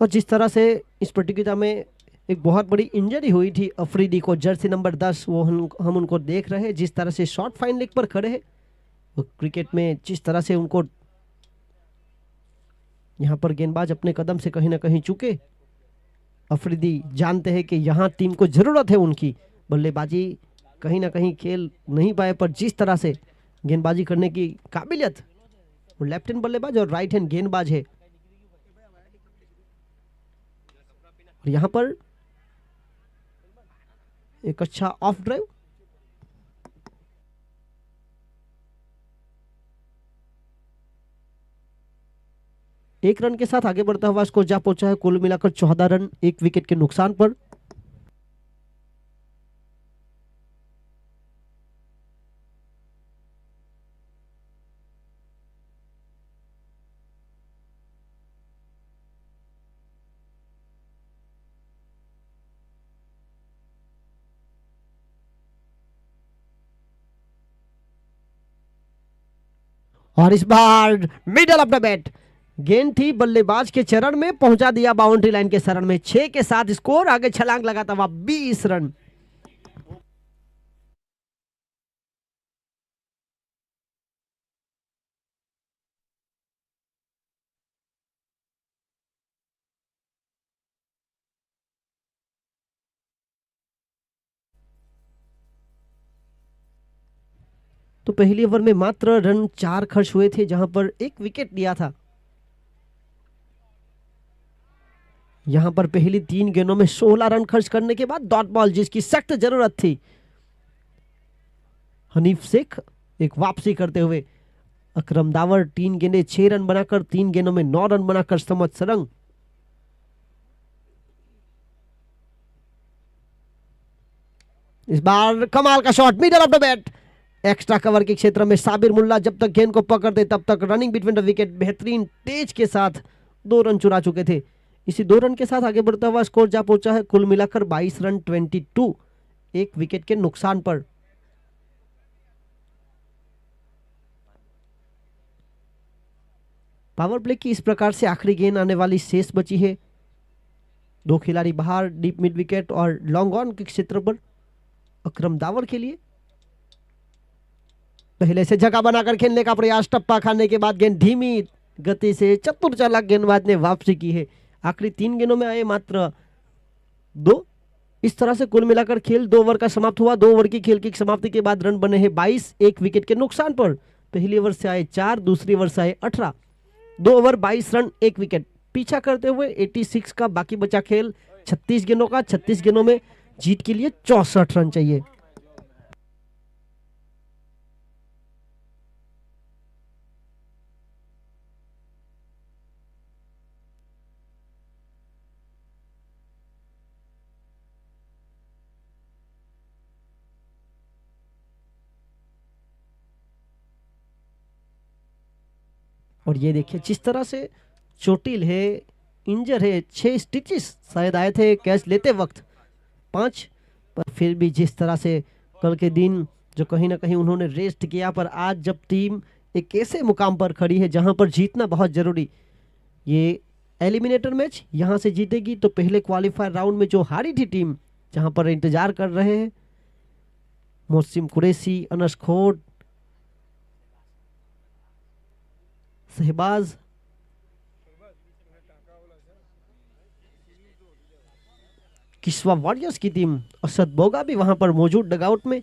और जिस तरह से इस प्रतियोगिता में एक बहुत बड़ी इंजरी हुई थी अफरीदी को, जर्सी नंबर 10, वो हम उनको देख रहे हैं जिस तरह से शॉर्ट फाइन लेग पर खड़े हैं। वो क्रिकेट में जिस तरह से उनको यहां पर गेंदबाज अपने कदम से कहीं ना कहीं चुके। अफरीदी जानते हैं कि यहां टीम को जरूरत है उनकी, बल्लेबाजी कहीं ना कहीं खेल नहीं पाए, पर जिस तरह से गेंदबाजी करने की काबिलियत, वो लेफ्ट हैंड बल्लेबाज और राइट हैंड गेंदबाज है। यहां पर एक अच्छा ऑफ ड्राइव, एक रन के साथ आगे बढ़ता हुआ स्कोर जा पहुंचा है कुल मिलाकर 14 रन 1 विकेट के नुकसान पर। और इस बार मिडल ऑफ द बैट गेंद थी, बल्लेबाज के चरण में पहुंचा दिया बाउंड्री लाइन के शरण में। 6 के साथ स्कोर, आगे छलांग लगाता हुआ 20 रन। तो पहली ओवर में मात्र रन 4 खर्च हुए थे, जहां पर 1 विकेट लिया था। यहां पर पहली 3 गेंदों में 16 रन खर्च करने के बाद डॉट बॉल, जिसकी सख्त जरूरत थी। हनीफ शेख एक वापसी करते हुए, अकरम दावर 3 गेंदे 6 रन बनाकर 3 गेंदों में 9 रन बनाकर समझ सरंग। इस बार कमाल का shot, middle of the bat, extra cover के क्षेत्र में साबिर मुल्ला जब तक गेंद को पकड़ते तब तक रनिंग बिटवीन द विकेट बेहतरीन तेज के साथ 2 रन चुरा चुके थे। इसी 2 रन के साथ आगे बढ़ता हुआ स्कोर जा पहुंचा है कुल मिलाकर 22 रन 22, एक विकेट के नुकसान पर। पावर प्ले की इस प्रकार से आखिरी गेंद आने वाली शेष बची है। 2 खिलाड़ी बाहर, डीप मिड विकेट और लॉन्ग ऑन के क्षेत्र पर अकरम दावर के लिए पहले से जगह बनाकर खेलने का प्रयास, टप्पा खाने के बाद गेंद धीमी गति से चतुर चालाक गेंदबाज ने वापसी की है। आखिरी 3 गेंदों में आए मात्र 2। इस तरह से कुल मिलाकर खेल 2 ओवर का समाप्त हुआ। 2 ओवर की खेल की समाप्ति के बाद रन बने हैं 22, एक विकेट के नुकसान पर। पहली ओवर से आए 4, दूसरी ओवर से आए 18। 2 ओवर 22 रन 1 विकेट, पीछा करते हुए 86 का बाकी बचा खेल 36 गेंदों का। 36 गेंदों में जीत के लिए 64 रन चाहिए। और ये देखिए जिस तरह से चोटिल है, इंजर है, 6 स्टिचेस शायद आए थे कैच लेते वक्त, 5, पर फिर भी जिस तरह से कल के दिन जो कहीं ना कहीं उन्होंने रेस्ट किया, पर आज जब टीम एक ऐसे मुकाम पर खड़ी है जहां पर जीतना बहुत जरूरी, ये एलिमिनेटर मैच यहां से जीतेगी तो पहले क्वालिफायर राउंड में जो हारी थी टीम, जहां पर इंतजार कर रहे हैं मोहसिन कुरैशी, अनस खोट, शहबाज, किस्वा वॉरियर्स की टीम, असद बोगा भी वहां पर मौजूद डगआउट में।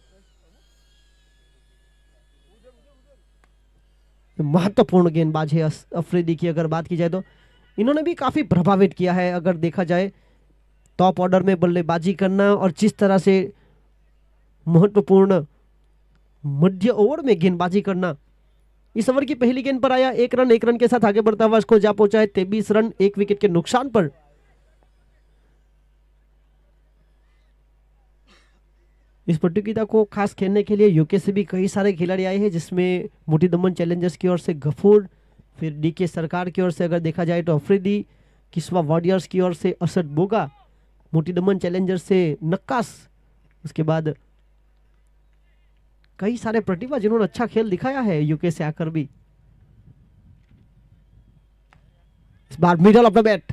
महत्वपूर्ण गेंदबाज है अफरीदी की अगर बात की जाए तो इन्होंने भी काफी प्रभावित किया है। अगर देखा जाए टॉप ऑर्डर में बल्लेबाजी करना और जिस तरह से महत्वपूर्ण मध्य ओवर में गेंदबाजी करना। इस ओवर की पहली गेंद पर आया 1 रन, 1 रन के साथ आगे बढ़ता हुआ स्कोर जा पहुंचा है 23 रन 1 विकेट के नुकसान पर। इस प्रतियोगिता को खास खेलने के लिए यूके से भी कई सारे खिलाड़ी आए हैं, जिसमें मोती दमन चैलेंजर्स की ओर से गफूर, फिर डीके सरकार की ओर से अगर देखा जाए तो अफरीदी, किस्वा वॉरियर्स की ओर से असद बोगा, मोती दमन चैलेंजर्स से नक्कास, उसके बाद कई सारे प्रतिभा जिन्होंने अच्छा खेल दिखाया है यूके से आकर भी। इस बार मिडल ऑफ द बैट,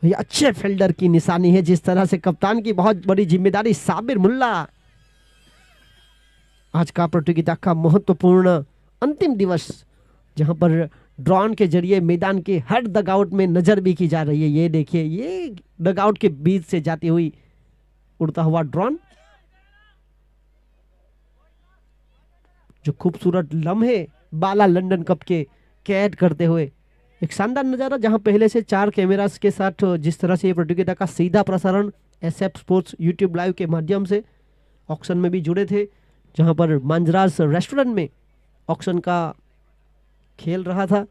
ये अच्छे फील्डर की निशानी है। जिस तरह से कप्तान की बहुत बड़ी जिम्मेदारी साबिर मुल्ला, आज का प्रतियोगिता का महत्वपूर्ण अंतिम दिवस, जहां पर ड्रोन के जरिए मैदान के हर डगआउट में नजर भी की जा रही है। ये देखिए, ये डगआउट के बीच से जाती हुई उड़ता हुआ ड्रोन, जो खूबसूरत लम्हे बाला लंदन कप के कैद करते हुए एक शानदार नज़ारा, जहां पहले से 4 कैमरास के साथ जिस तरह से ये प्रतियोगिता का सीधा प्रसारण SF स्पोर्ट्स यूट्यूब लाइव के माध्यम से ऑक्शन में भी जुड़े थे, जहां पर मांजराज रेस्टोरेंट में ऑक्शन का खेल रहा था।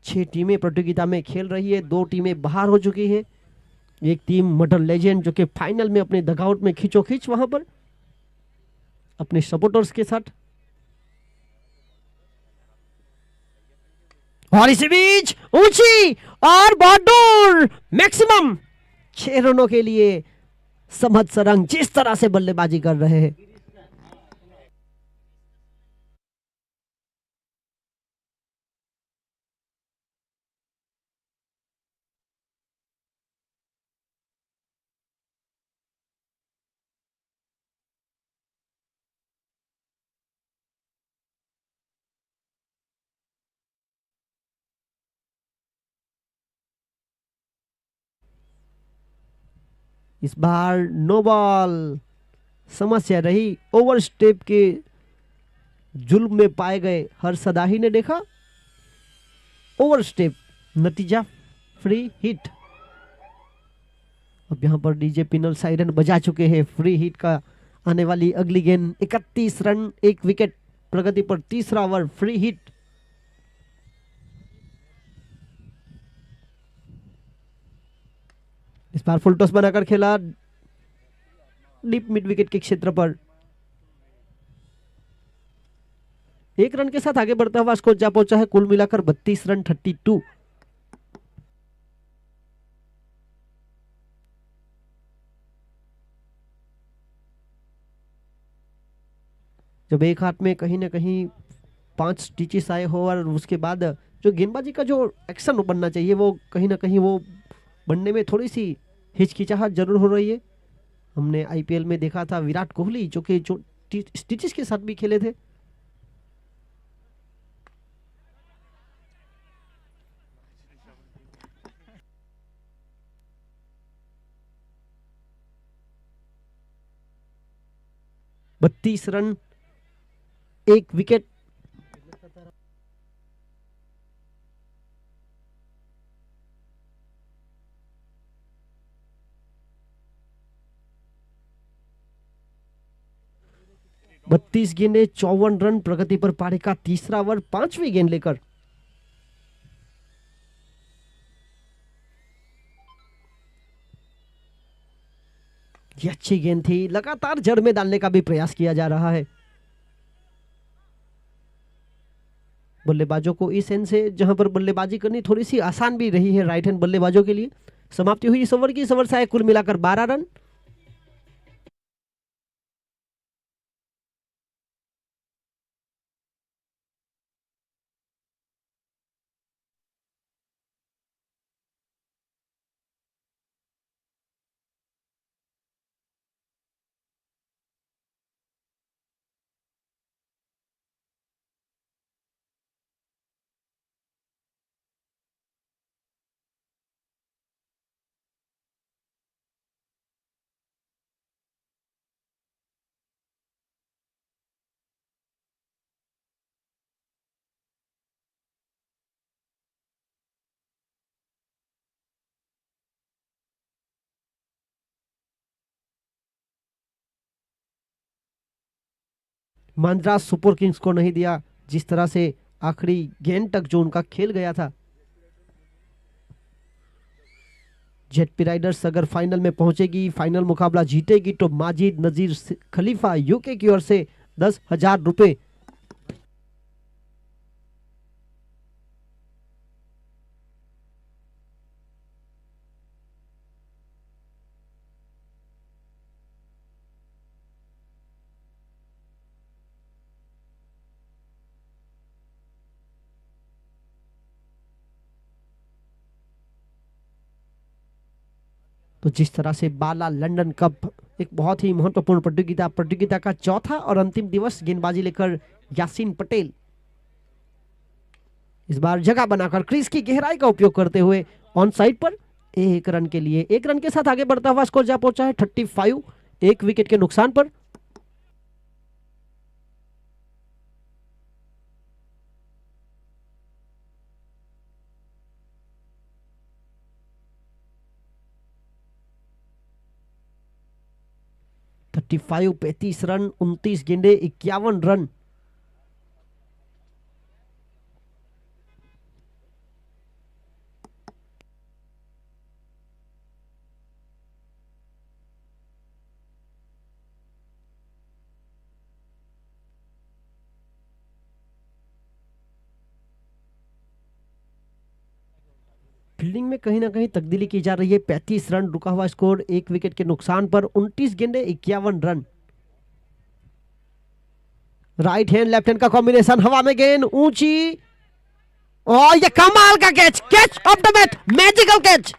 6 टीमें प्रतियोगिता में खेल रही है, 2 टीमें बाहर हो चुकी है। एक टीम मटर लेजेंड जो कि फाइनल में अपने डगआउट में खींचोखींच वहां पर अपने सपोर्टर्स के साथ, और इसी बीच ऊंची और बहुत दूर मैक्सिमम 6 रनों के लिए समझ सरंग जिस तरह से बल्लेबाजी कर रहे हैं। इस बार नो बॉल, समस्या रही। ओवर स्टेप के जुल्म में पाए गए हर सदाही ने देखा ओवर स्टेप, नतीजा फ्री हिट। अब यहाँ पर डीजे पिनल साइरन बजा चुके हैं फ्री हिट का। आने वाली अगली गेंद 31 रन 1 विकेट प्रगति पर तीसरा ओवर फ्री हिट। इस बार फुल टॉस बनाकर खेला डीप मिड विकेट के क्षेत्र पर। 1 रन के साथ आगे बढ़ता हुआ स्कोर जा पहुंचा है कुल मिलाकर 32 रन 32। जब एक हाथ में कहीं ना कहीं 5 स्टिचेस आए हो और उसके बाद जो गेंदबाजी का जो एक्शन बनना चाहिए वो कहीं ना कहीं वो बनने में थोड़ी सी हिचकिचाहट जरूर हो रही है। हमने आईपीएल में देखा था विराट कोहली जो कि जो स्टिचेस के साथ भी खेले थे। बत्तीस रन 1 विकेट। बत्तीस गेंदे 54 रन प्रगति पर पारी का तीसरा ओवर 5वीं गेंद लेकर। ये अच्छी गेंद थी, लगातार जड़ में डालने का भी प्रयास किया जा रहा है बल्लेबाजों को इस एंड से, जहां पर बल्लेबाजी करनी थोड़ी सी आसान भी रही है राइट हैंड बल्लेबाजों के लिए। समाप्ति हुई इस ओवर की। इस ओवर से आए कुल मिलाकर 12 रन। मद्रास सुपर किंग्स को नहीं दिया जिस तरह से आखिरी गेंद तक जो उनका खेल गया था। जेटपी राइडर्स अगर फाइनल में पहुंचेगी, फाइनल मुकाबला जीतेगी तो माजिद नजीर खलीफा यूके की ओर से 10,000 रुपए। तो जिस तरह से बाला लंदन कप एक बहुत ही महत्वपूर्ण प्रतियोगिता का चौथा और अंतिम दिवस, गेंदबाजी लेकर यासीन पटेल इस बार जगह बनाकर क्रीज की गहराई का उपयोग करते हुए ऑन साइड पर 1 रन के लिए, 1 रन के साथ आगे बढ़ता हुआ स्कोर जा पहुंचा है 35, 1 विकेट के नुकसान पर। थर्टी 35 रन 29 गेंदे 51 रन। फील्डिंग में कहीं ना कहीं तब्दीली की जा रही है। 35 रन रुका हुआ स्कोर 1 विकेट के नुकसान पर, 29 गेंदे 51 run. Right hand left hand का कॉम्बिनेशन, हवा में गेंद ऊंची और ये कमाल का catch, catch of the match, magical catch.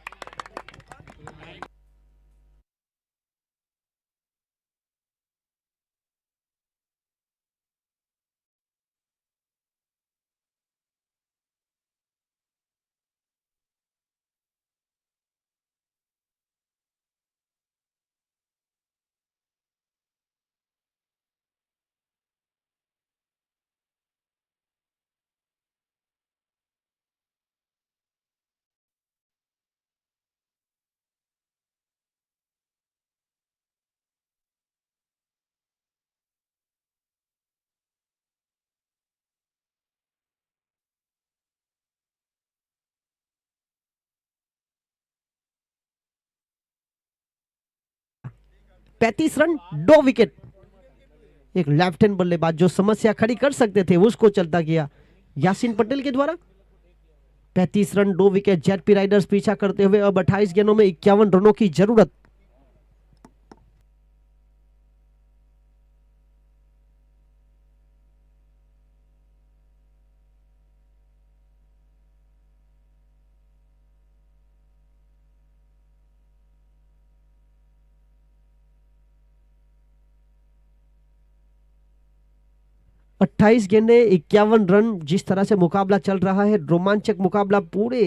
35 run 2 wicket. एक लेफ्ट हैंड बल्लेबाज जो समस्या खड़ी कर सकते थे उसको चलता किया यासीन पटेल के द्वारा। 35 रन 2 विकेट। जेडपी राइडर्स पीछा करते हुए अब 28 गेंदों में 51 रनों की जरूरत। अट्ठाईस गेंदे 51 रन। जिस तरह से मुकाबला चल रहा है, रोमांचक मुकाबला पूरे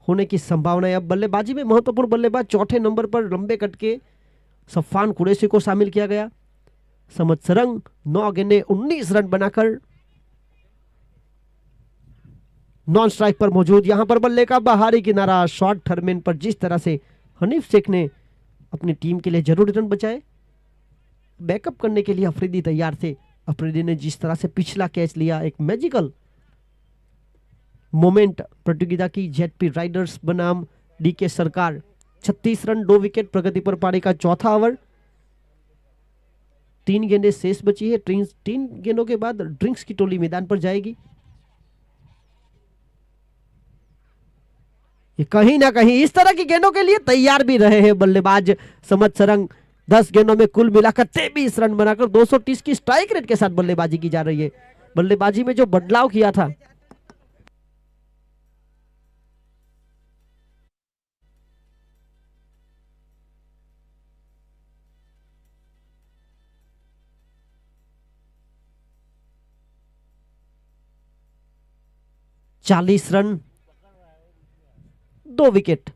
होने की संभावना है। अब बल्लेबाजी में महत्वपूर्ण बल्लेबाज चौथे नंबर पर लंबे कट के सफान कुरैशी को शामिल किया गया। समत सरंग 9 गेंदे 19 रन बनाकर नॉन स्ट्राइक पर मौजूद। यहां पर बल्ले का बाहरी किनारा शॉर्ट थर्मेन पर जिस तरह से हनीफ शेख ने अपनी टीम के लिए जरूरी रन बचाए। बैकअप करने के लिए अफरीदी तैयार थे। अफरीदी ने जिस तरह से पिछला कैच लिया, एक मैजिकल मोमेंट प्रतियोगिता की जेडपी राइडर्स बनाम डीके सरकार। 36 रन 2 विकेट। प्रगति पर पारी का चौथा ओवर। 3 गेंदें शेष बची है। 3 गेंदों के बाद ड्रिंक्स की टोली मैदान पर जाएगी। ये कहीं ना कहीं इस तरह की गेंदों के लिए तैयार भी रहे हैं बल्लेबाज समत सरंग। 10 गेंदों में कुल मिलाकर 23 रन बनाकर 230 की स्ट्राइक रेट के साथ बल्लेबाजी की जा रही है। बल्लेबाजी में जो बदलाव किया था, चालीस रन 2 विकेट।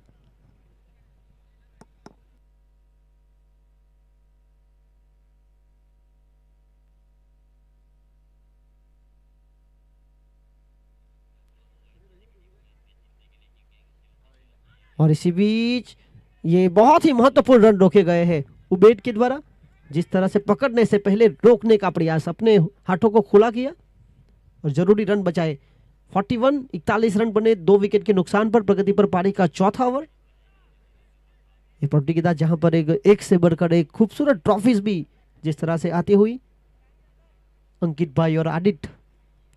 और इसी बीच ये बहुत ही महत्वपूर्ण रन रोके गए हैं उबेद के द्वारा। जिस तरह से पकड़ने से पहले रोकने का प्रयास, अपने हाथों को खुला किया और जरूरी रन बचाए। 41 रन बने 2 विकेट के नुकसान पर। प्रगति पर पारी का चौथा ओवर। ये प्रतियोगिता जहां पर एक से बढ़कर एक खूबसूरत ट्रॉफीज भी जिस तरह से आती हुई, अंकित भाई और आदित्य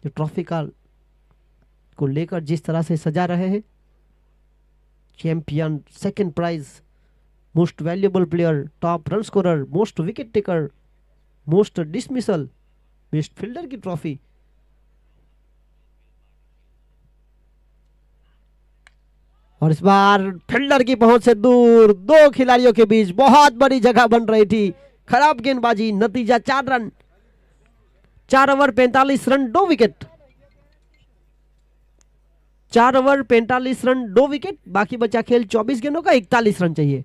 जो ट्रॉफी को लेकर जिस तरह से सजा रहे हैं। Champion, second prize, most valuable player, top run scorer, most wicket taker, most dismissal, best fielder की ट्रॉफी। और इस बार फील्डर की पहुंच से दूर 2 खिलाड़ियों के बीच बहुत बड़ी जगह बन रही थी। खराब गेंदबाजी, नतीजा 4 run. 4 over 45 run 2 wicket. 4 over 45 run 2 wicket. बाकी बचा खेल 24 गेंदों का, 41 रन चाहिए।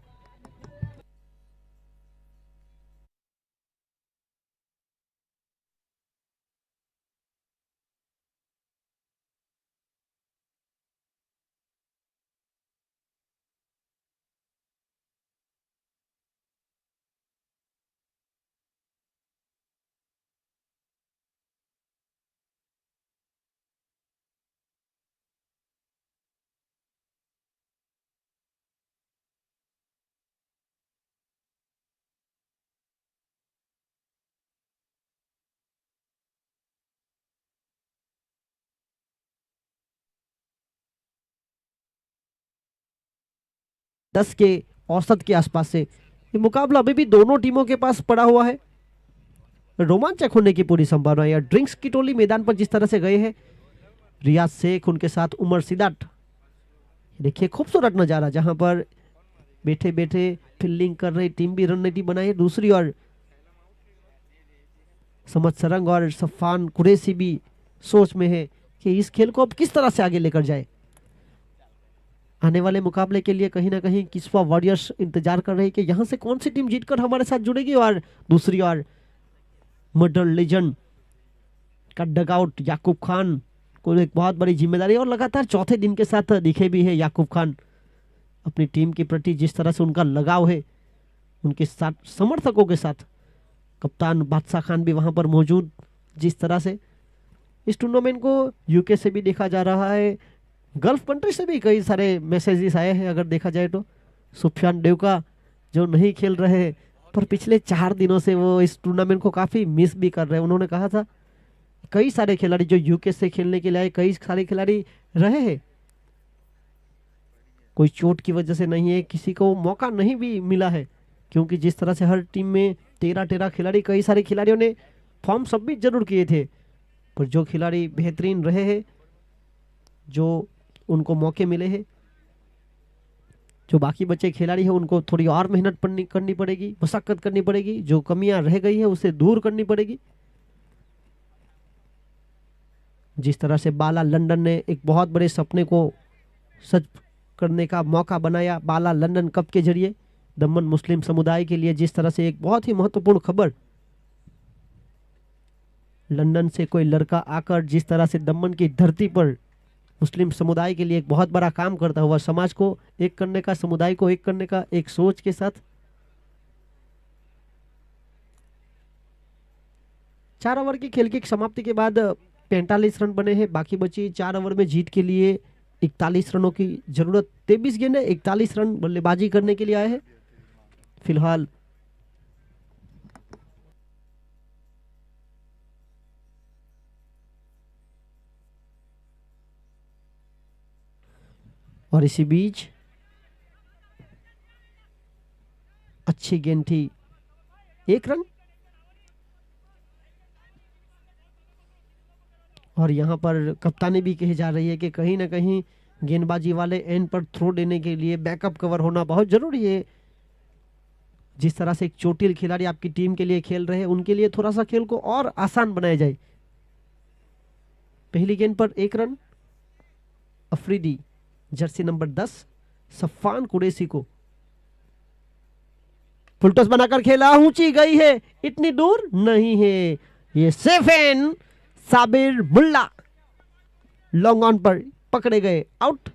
दस के औसत के आसपास से ये मुकाबला अभी भी दोनों टीमों के पास पड़ा हुआ है। रोमांचक होने की पूरी संभावना है। ड्रिंक्स की टोली मैदान पर जिस तरह से गए हैं, रियाज शेख, उनके साथ उमर सिदाट। देखिए खूबसूरत नजारा जहां पर बैठे बैठे फील्डिंग कर रही टीम भी रणनीति बनाई है। दूसरी ओर समत सरंग और सफान कुरैशी भी सोच में है कि इस खेल को अब किस तरह से आगे लेकर जाए। आने वाले मुकाबले के लिए कहीं ना कहीं किस्वा वॉरियर्स इंतजार कर रहे हैं कि यहां से कौन सी टीम जीतकर हमारे साथ जुड़ेगी। और दूसरी ओर मर्डर लेजेंड का डगआउट याकूब खान को एक बहुत बड़ी जिम्मेदारी, और लगातार चौथे दिन के साथ दिखे भी है याकूब खान। अपनी टीम के प्रति जिस तरह से उनका लगाव है, उनके साथ समर्थकों के साथ। कप्तान बादशाह खान भी वहां पर मौजूद। जिस तरह से इस टूर्नामेंट को यूके से भी देखा जा रहा है, गल्फ कंट्री से भी कई सारे मैसेजेस आए हैं। अगर देखा जाए तो सुफियान डेवका जो नहीं खेल रहे पर पिछले 4 दिनों से वो इस टूर्नामेंट को काफी मिस भी कर रहे हैं। उन्होंने कहा था कई सारे खिलाड़ी जो यूके से खेलने के लिए आए, कई सारे खिलाड़ी रहे हैं, कोई चोट की वजह से नहीं है, किसी को मौका नहीं भी मिला है, क्योंकि जिस तरह से हर टीम में 13 खिलाड़ी, कई सारे खिलाड़ियों ने फॉर्म सबमिट जरूर किए थे, पर जो खिलाड़ी बेहतरीन रहे हैं, जो उनको मौके मिले हैं, जो बाकी बचे खिलाड़ी हैं उनको थोड़ी और मेहनत करनी पड़ेगी, मशक्कत करनी पड़ेगी, जो कमियां रह गई है उसे दूर करनी पड़ेगी। जिस तरह से बाला लंदन ने एक बहुत बड़े सपने को सच करने का मौका बनाया, बाला लंदन कप के जरिए दमन मुस्लिम समुदाय के लिए, जिस तरह से एक बहुत ही महत्वपूर्ण खबर, लंदन से कोई लड़का आकर जिस तरह से दमन की धरती पर मुस्लिम समुदाय के लिए एक बहुत बड़ा काम करता हुआ, समाज को एक करने का, समुदाय को एक करने का एक सोच के साथ। 4 ओवर की खेल की समाप्ति के बाद 45 रन बने हैं, बाकी बची 4 ओवर में जीत के लिए 41 रनों की जरूरत। 23 गेंदें 41 रन बल्लेबाजी करने के लिए आए हैं फिलहाल। और इसी बीच अच्छी गेंद थी, 1 रन। और यहां पर कप्तानी भी कही जा रही है कि कहीं ना कहीं गेंदबाजी वाले एंड पर थ्रो देने के लिए बैकअप कवर होना बहुत जरूरी है। जिस तरह से एक चोटिल खिलाड़ी आपकी टीम के लिए खेल रहे हैं, उनके लिए थोड़ा सा खेल को और आसान बनाया जाए। पहली गेंद पर 1 run Afridi, jersey number 10 Safan Qureshi को फुलटॉस बनाकर खेला, ऊंची गई है, इतनी दूर नहीं है, ये safe and Sabir Mulla long on पर पकड़े गए, आउट।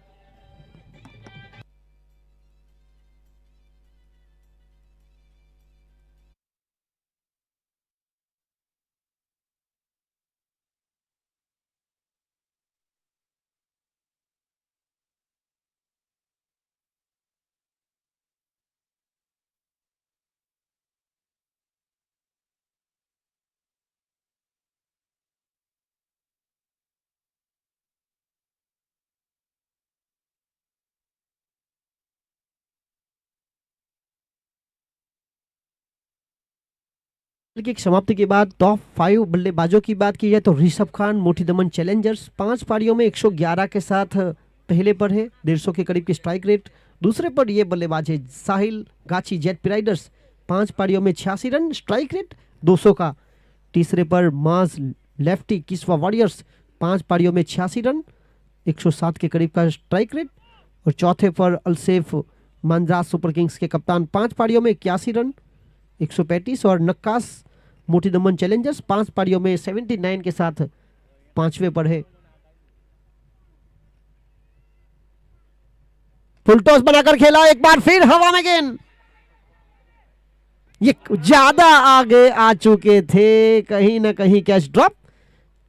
की समाप्ति के बाद टॉप 5 बल्लेबाजों की बात की जाए तो ऋषभ खान मोटी दमन चैलेंजर्स 5 पारियों में 111 के साथ पहले पर है, 150 के करीब की स्ट्राइक रेट। दूसरे पर ये बल्लेबाज है साहिल गाची जेट राइडर्स, 5 पारियों में 86 रन, स्ट्राइक रेट 200 का। तीसरे पर माज लेफ्टी किस्वा वॉरियर्स, 5 पारियों में 86 रन, 107 के करीब का स्ट्राइक रेट। और चौथे पर अलसेफ मंद्रास सुपर किंग्स के कप्तान, 5 पारियों में 81 रन, 135। और नक्कास मोटी दमन चैलेंजर्स 5 पारियों में 79 के साथ 5वें पर है। फुलटॉस बनाकर खेला, एक बार फिर हवा में गेंद, ये ज्यादा आगे आ चुके थे, कहीं ना कहीं कैच ड्रॉप,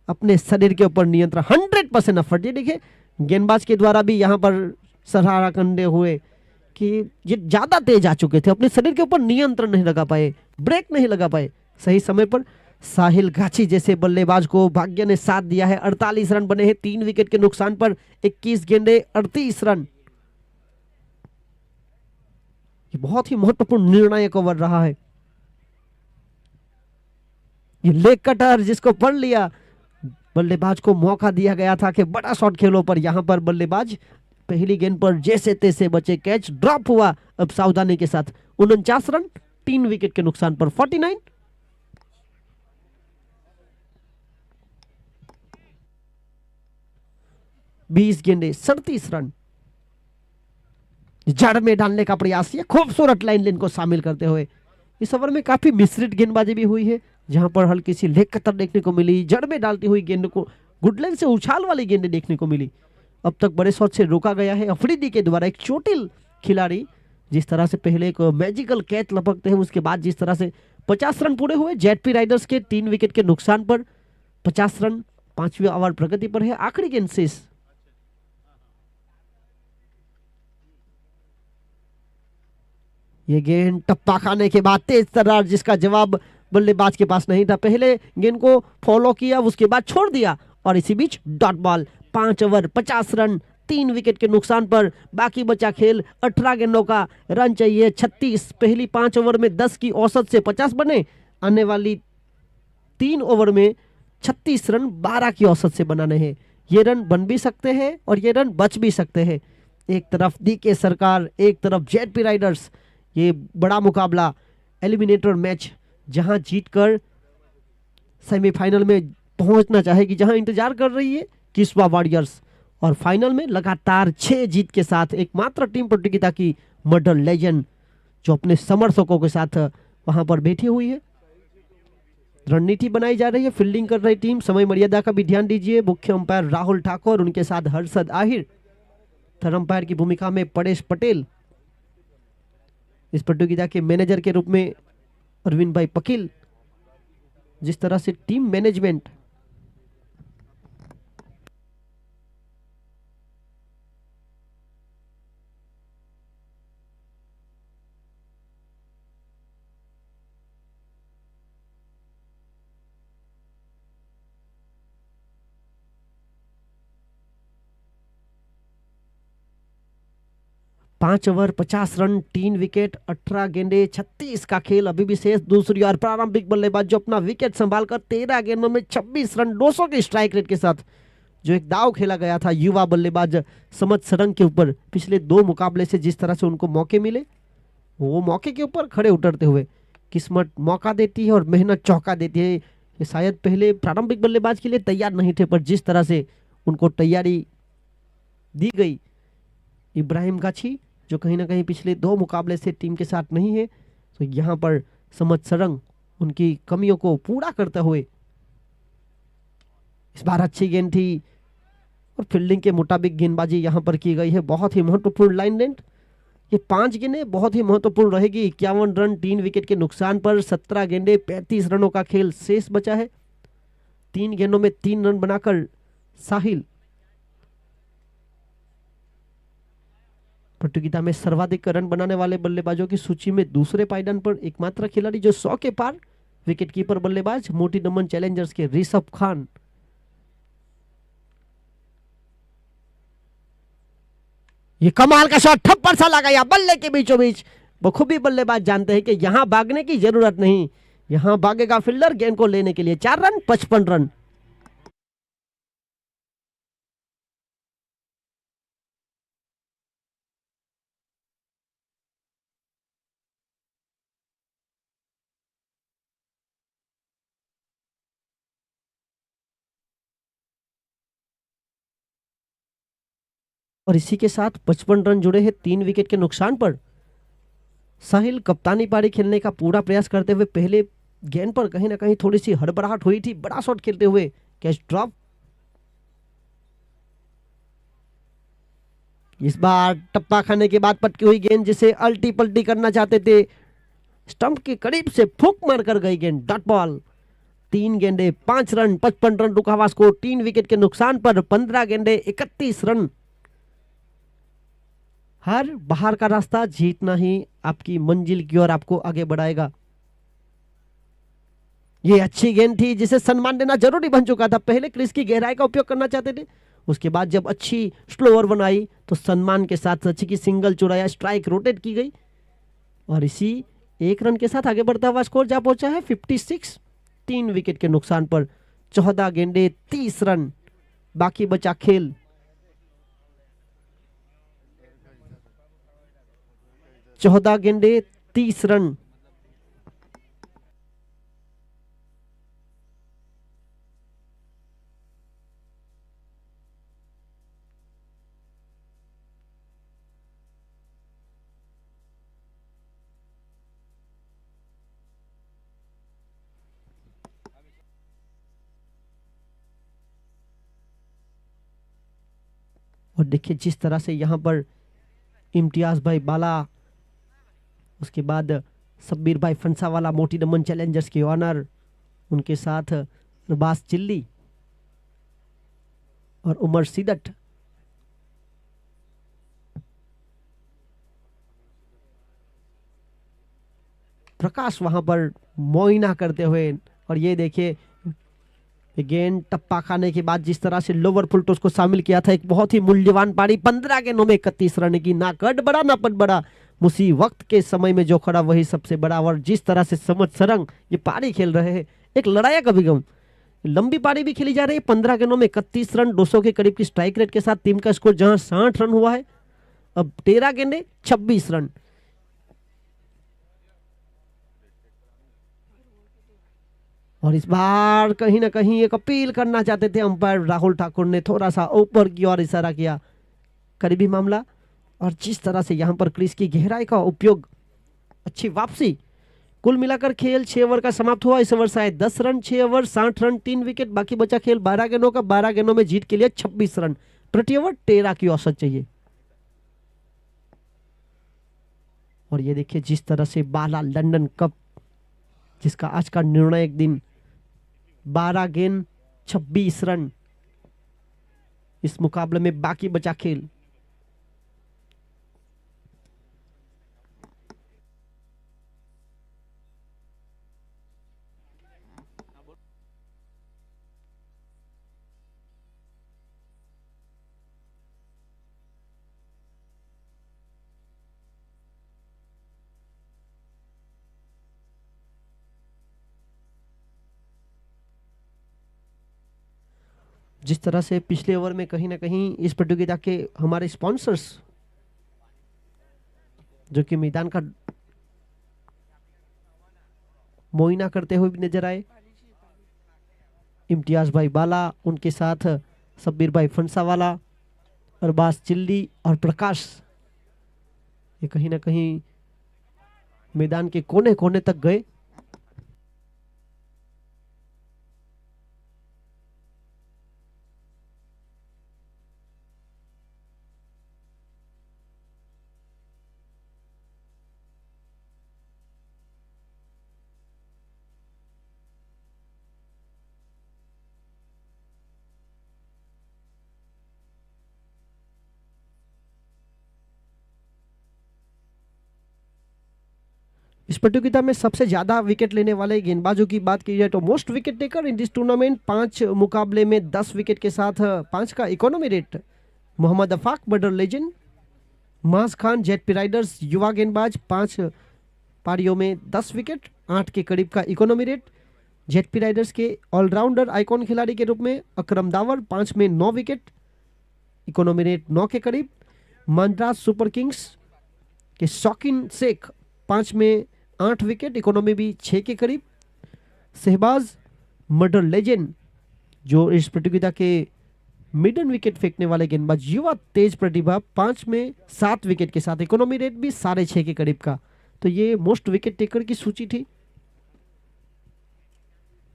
अपने शरीर के ऊपर नियंत्रण 100% एफर्ट। ये देखिए गेंदबाज के द्वारा भी यहां पर सराहना करते हुए कि ये ज्यादा तेज आ चुके थे, अपने शरीर के ऊपर नियंत्रण नहीं लगा पाए, ब्रेक नहीं लगा पाए सही समय पर। साहिल गाची जैसे बल्लेबाज को भाग्य ने साथ दिया है, 48 रन बने हैं 3 विकेट के नुकसान पर, 21 गेंदे 38 रन। ये बहुत ही महत्वपूर्ण निर्णायक ओवर रहा है। ये लेग कटर जिसको पढ़ लिया, बल्लेबाज को मौका दिया गया था कि बड़ा शॉट खेलो, पर यहां पर बल्लेबाज पहली गेंद पर जैसे तैसे बचे, कैच ड्रॉप हुआ। अब सावधानी के साथ 49 रन 3 विकेट के नुकसान पर 49। बीस गेंदे 37 रन, जड़ में डालने का प्रयास किया, खूबसूरत लाइन लेन को शामिल करते हुए। इस ओवर में काफी मिश्रित गेंदबाजी भी हुई है, जहां पर हल्की सी लेग कतर देखने को मिली, जड़ में डालती हुई गेंद को, गुडलैंड से उछाल वाली गेंदें देखने को मिली। अब तक बड़े शॉट से रोका गया है अफरीदी के द्वारा, एक चोटिल खिलाड़ी जिस तरह से पहले एक मैजिकल कैच लपकते हैं, उसके बाद जिस तरह से 50 रन पूरे हुए जेटपी राइडर्स के 3 विकेट के नुकसान पर, 50 रन 5वें ओवर प्रगति पर है। आखिरी गेंद शेष, ये गेंद टप्पा खाने के बाद तेज तर्रार, जिसका जवाब बल्लेबाज के पास नहीं था। पहले गेंद को फॉलो किया, उसके बाद छोड़ दिया और इसी बीच dot ball. 5 over 50 run, 3 wicket के नुकसान पर बाकी बचा खेल। 18 गेंदों का रन चाहिए 36। पहली 5 ओवर में 10 की औसत से 50 बने, आने वाली 3 ओवर में 36 रन 12 की औसत से बनाने हैं। ये रन बन भी सकते हैं और ये रन बच भी सकते हैं। एक तरफ डीके सरकार, एक तरफ जेडपी राइडर्स। ये बड़ा मुकाबला, एलिमिनेटर मैच, जहां जीतकर सेमीफाइनल में पहुंचना चाहेगी, जहां इंतजार कर रही है किस्वा वॉरियर्स। और फाइनल में लगातार 6 जीत के साथ एकमात्र टीम प्रतियोगिता की मॉडल लेजेंड, जो अपने समर्थकों के साथ वहां पर बैठी हुई है। रणनीति बनाई जा रही है, फील्डिंग कर रही टीम। समय मर्यादा का भी ध्यान दीजिए। मुख्य अंपायर राहुल ठाकुर, उनके साथ हर्षद आहिर, थर्ड अंपायर की भूमिका में परेश पटेल, इस प्रतियोगिता के मैनेजर के रूप में अरविंद भाई पकील। जिस तरह से टीम मैनेजमेंट पांच ओवर 50 रन, 3 विकेट, 18 गेंदे, 36 का खेल अभी भी शेष। दूसरी ओर प्रारंभिक बल्लेबाज जो अपना विकेट संभालकर 13 गेंदों में 26 रन 200 के स्ट्राइक रेट के साथ, जो एक दाव खेला गया था युवा बल्लेबाज समत सरंग के ऊपर पिछले 2 मुकाबले से, जिस तरह से उनको मौके मिले, वो मौके के ऊपर खड़े उतरते हुए। किस्मत मौका देती है और मेहनत चौका देती है। ये शायद पहले प्रारंभिक बल्लेबाज के लिए तैयार नहीं थे, पर जिस तरह से उनको तैयारी दी गई। इब्राहिम गाछी, जो कहीं ना कहीं पिछले 2 मुकाबले से टीम के साथ नहीं है, तो यहाँ पर समत सरंग उनकी कमियों को पूरा करते हुए। इस बार अच्छी गेंद थी और फील्डिंग के मुताबिक गेंदबाजी यहाँ पर की गई है। बहुत ही महत्वपूर्ण लाइन लेंथ। ये 5 गेंदें बहुत ही महत्वपूर्ण रहेगी। 51 रन 3 विकेट के नुकसान पर 17 गेंदें 35 रनों का खेल शेष बचा है। 3 गेंदों में 3 रन बनाकर साहिल प्रतियोगिता में सर्वाधिक रन बनाने वाले बल्लेबाजों की सूची में दूसरे पायदान पर एकमात्र खिलाड़ी जो 100 के पार। विकेटकीपर बल्लेबाज मोटी दमन चैलेंजर्स के ऋषभ खान। ये कमाल का शॉट, थप्पड़ सा लगाया बल्ले के बीचों बीच। बखूबी बल्लेबाज जानते हैं कि यहां भागने की जरूरत नहीं, यहां भागेगा फील्डर गेंद को लेने के लिए। 4 रन 55 रन। और इसी के साथ 55 रन जुड़े हैं 3 विकेट के नुकसान पर। साहिल कप्तानी पारी खेलने का पूरा प्रयास करते हुए पहले गेंद पर कहीं ना कहीं थोड़ी सी हड़बड़ाहट हुई थी। बड़ा शॉट खेलते हुए कैच ड्रॉप। इस बार टप्पा खाने के बाद पटकी हुई गेंद, जिसे अल्टी पल्टी करना चाहते थे, स्टंप के करीब से फूंक मारकर गई गेंद, डॉट बॉल। 3 गेंदे 5 रन 55 रन रुका हुआ स्कोर। 3 विकेट के नुकसान पर 15 गेंदे 31 रन। हर बाहर का रास्ता जीतना ही आपकी मंजिल की ओर आपको आगे बढ़ाएगा। ये अच्छी गेंद थी जिसे सम्मान देना जरूरी बन चुका था। पहले क्रीज की गहराई का उपयोग करना चाहते थे, उसके बाद जब अच्छी स्लोअर बनाई तो सम्मान के साथ अच्छी की सिंगल चुराया, स्ट्राइक रोटेट की गई और इसी 1 रन के साथ आगे बढ़ता हुआ स्कोर जा पहुंचा है 56। 3 विकेट के नुकसान पर 14 गेंदे 30 रन। बाकी बचा खेल। चौदह गेंदे 30 रन। और देखिए जिस तरह से यहाँ पर इम्तियाज भाई बाला, उसके बाद सब्बीर भाई फंसावाला मोटी दमन चैलेंजर्स के ऑनर, उनके साथ रबास चिल्ली और उमर सिदट, प्रकाश वहां पर मुआयना करते हुए। और ये देखिए गेंद टप्पा खाने के बाद जिस तरह से लोअर फुल टॉस को शामिल किया था, एक बहुत ही मूल्यवान पारी 15 गेंदों में 31 रन की। ना कट बड़ा ना पट बड़ा, उसी वक्त के समय में जो खड़ा वही सबसे बड़ा। और जिस तरह से समझ सरंग ये पारी खेल रहे हैं, एक लड़ाई अभिगम, लंबी पारी भी खेली जा रही है। 15 गेंदों में 31 रन, 200 के करीब की स्ट्राइक रेट के साथ टीम का स्कोर जहां 60 रन हुआ है, अब 13 गेंदें 26 रन। और इस बार कहीं ना कहीं एक अपील करना चाहते थे अंपायर राहुल ठाकुर ने, थोड़ा सा ऊपर की ओर इशारा किया, करीबी मामला। और जिस तरह से यहां पर क्रीज की गहराई का उपयोग, अच्छी वापसी। कुल मिलाकर खेल 6 ओवर का समाप्त हुआ। इस ओवर से आए 10 रन, 6 ओवर 60 रन, 3 विकेट। बाकी बचा खेल 12 गेंदों का, 12 गेंदों में जीत के लिए 26 रन, प्रति ओवर 13 की औसत चाहिए। और ये देखिए जिस तरह से बाला लंदन कप, जिसका आज का निर्णायक दिन, 12 गेंद 26 रन इस मुकाबले में बाकी बचा खेल। जिस तरह से पिछले ओवर में कहीं ना कहीं इस प्रतियोगिता के हमारे स्पॉन्सर्स जो कि मैदान का मुआयना करते हुए भी नजर आए, इम्तियाज भाई बाला, उनके साथ शब्बीर भाई फंसावाला, अरबाज चिल्ली और प्रकाश, ये कहीं ना कहीं मैदान के कोने कोने तक गए। इस प्रतियोगिता में सबसे ज्यादा विकेट लेने वाले गेंदबाजों की बात की जाए तो most wicket taker in this tournament 5 मुकाबले में 10 विकेट के साथ 5 का economy rate, Mohammad Afaq Border Legend, Maaz Khan जेटपी Riders युवा गेंदबाज 5 पारियों में 10 विकेट, 8 के करीब का इकोनॉमी रेट। जेटपी राइडर्स के ऑलराउंडर आइकॉन खिलाड़ी के रूप में अकरम दावर 5 में 9 विकेट, इकोनॉमी रेट 9 के करीब। मद्रास सुपर किंग्स के शौकीन शेख 5 में 8 विकेट, इकोनॉमी भी 6 के करीब। शहबाज मर्डर लेजेंड जो इस प्रतियोगिता के मिडन विकेट फेंकने वाले गेंदबाज, युवा तेज प्रतिभा 5 में 7 विकेट के साथ, इकोनॉमी रेट भी 6.5 के करीब का। तो ये मोस्ट विकेट टेकर की सूची थी।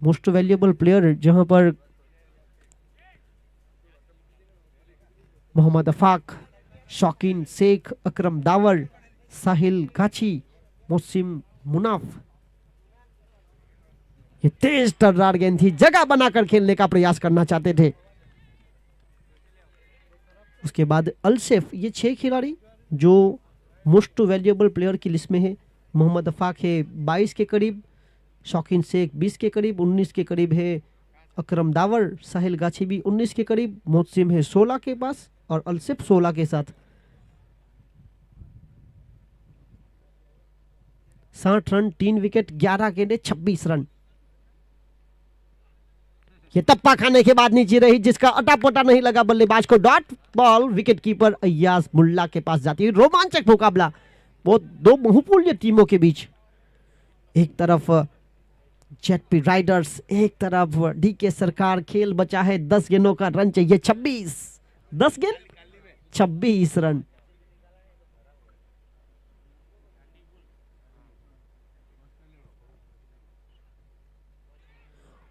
मोस्ट वैल्यूएबल प्लेयर जहां पर मोहम्मद अफाक, शौकीन शेख, अकरम दावर, साहिल गाची, मोसिम मुनाफ, ये तेज तर्रार गेंद थी, जगह बनाकर खेलने का प्रयास करना चाहते थे। उसके बाद अलसेफ, ये 6 खिलाड़ी जो मोस्ट वैल्यूएबल प्लेयर की लिस्ट में है। मोहम्मद अफाक है 22 के करीब, शौकीन शेख 20 के करीब, 19 के करीब है अकरम दावर, साहिल गाछी भी 19 के करीब, मोहसिम है 16 के पास और अलसेफ 16 के साथ। 60 रन, 3 विकेट, 11 गेंदें, 26 रन। ये तप्पा खाने के बाद नीचे रही, जिसका अटापटा नहीं लगा बल्लेबाज को। Dot ball wicket keeper Ayyaz Mulla के पास जाती है। रोमांचक मुकाबला वो दो बहुमूल्य टीमों के बीच, एक तरफ जेटपी राइडर्स, एक तरफ डीके सरकार। खेल बचा है 10 गेंदों का, रन चाहिए 26, 10 गेंद 26 रन।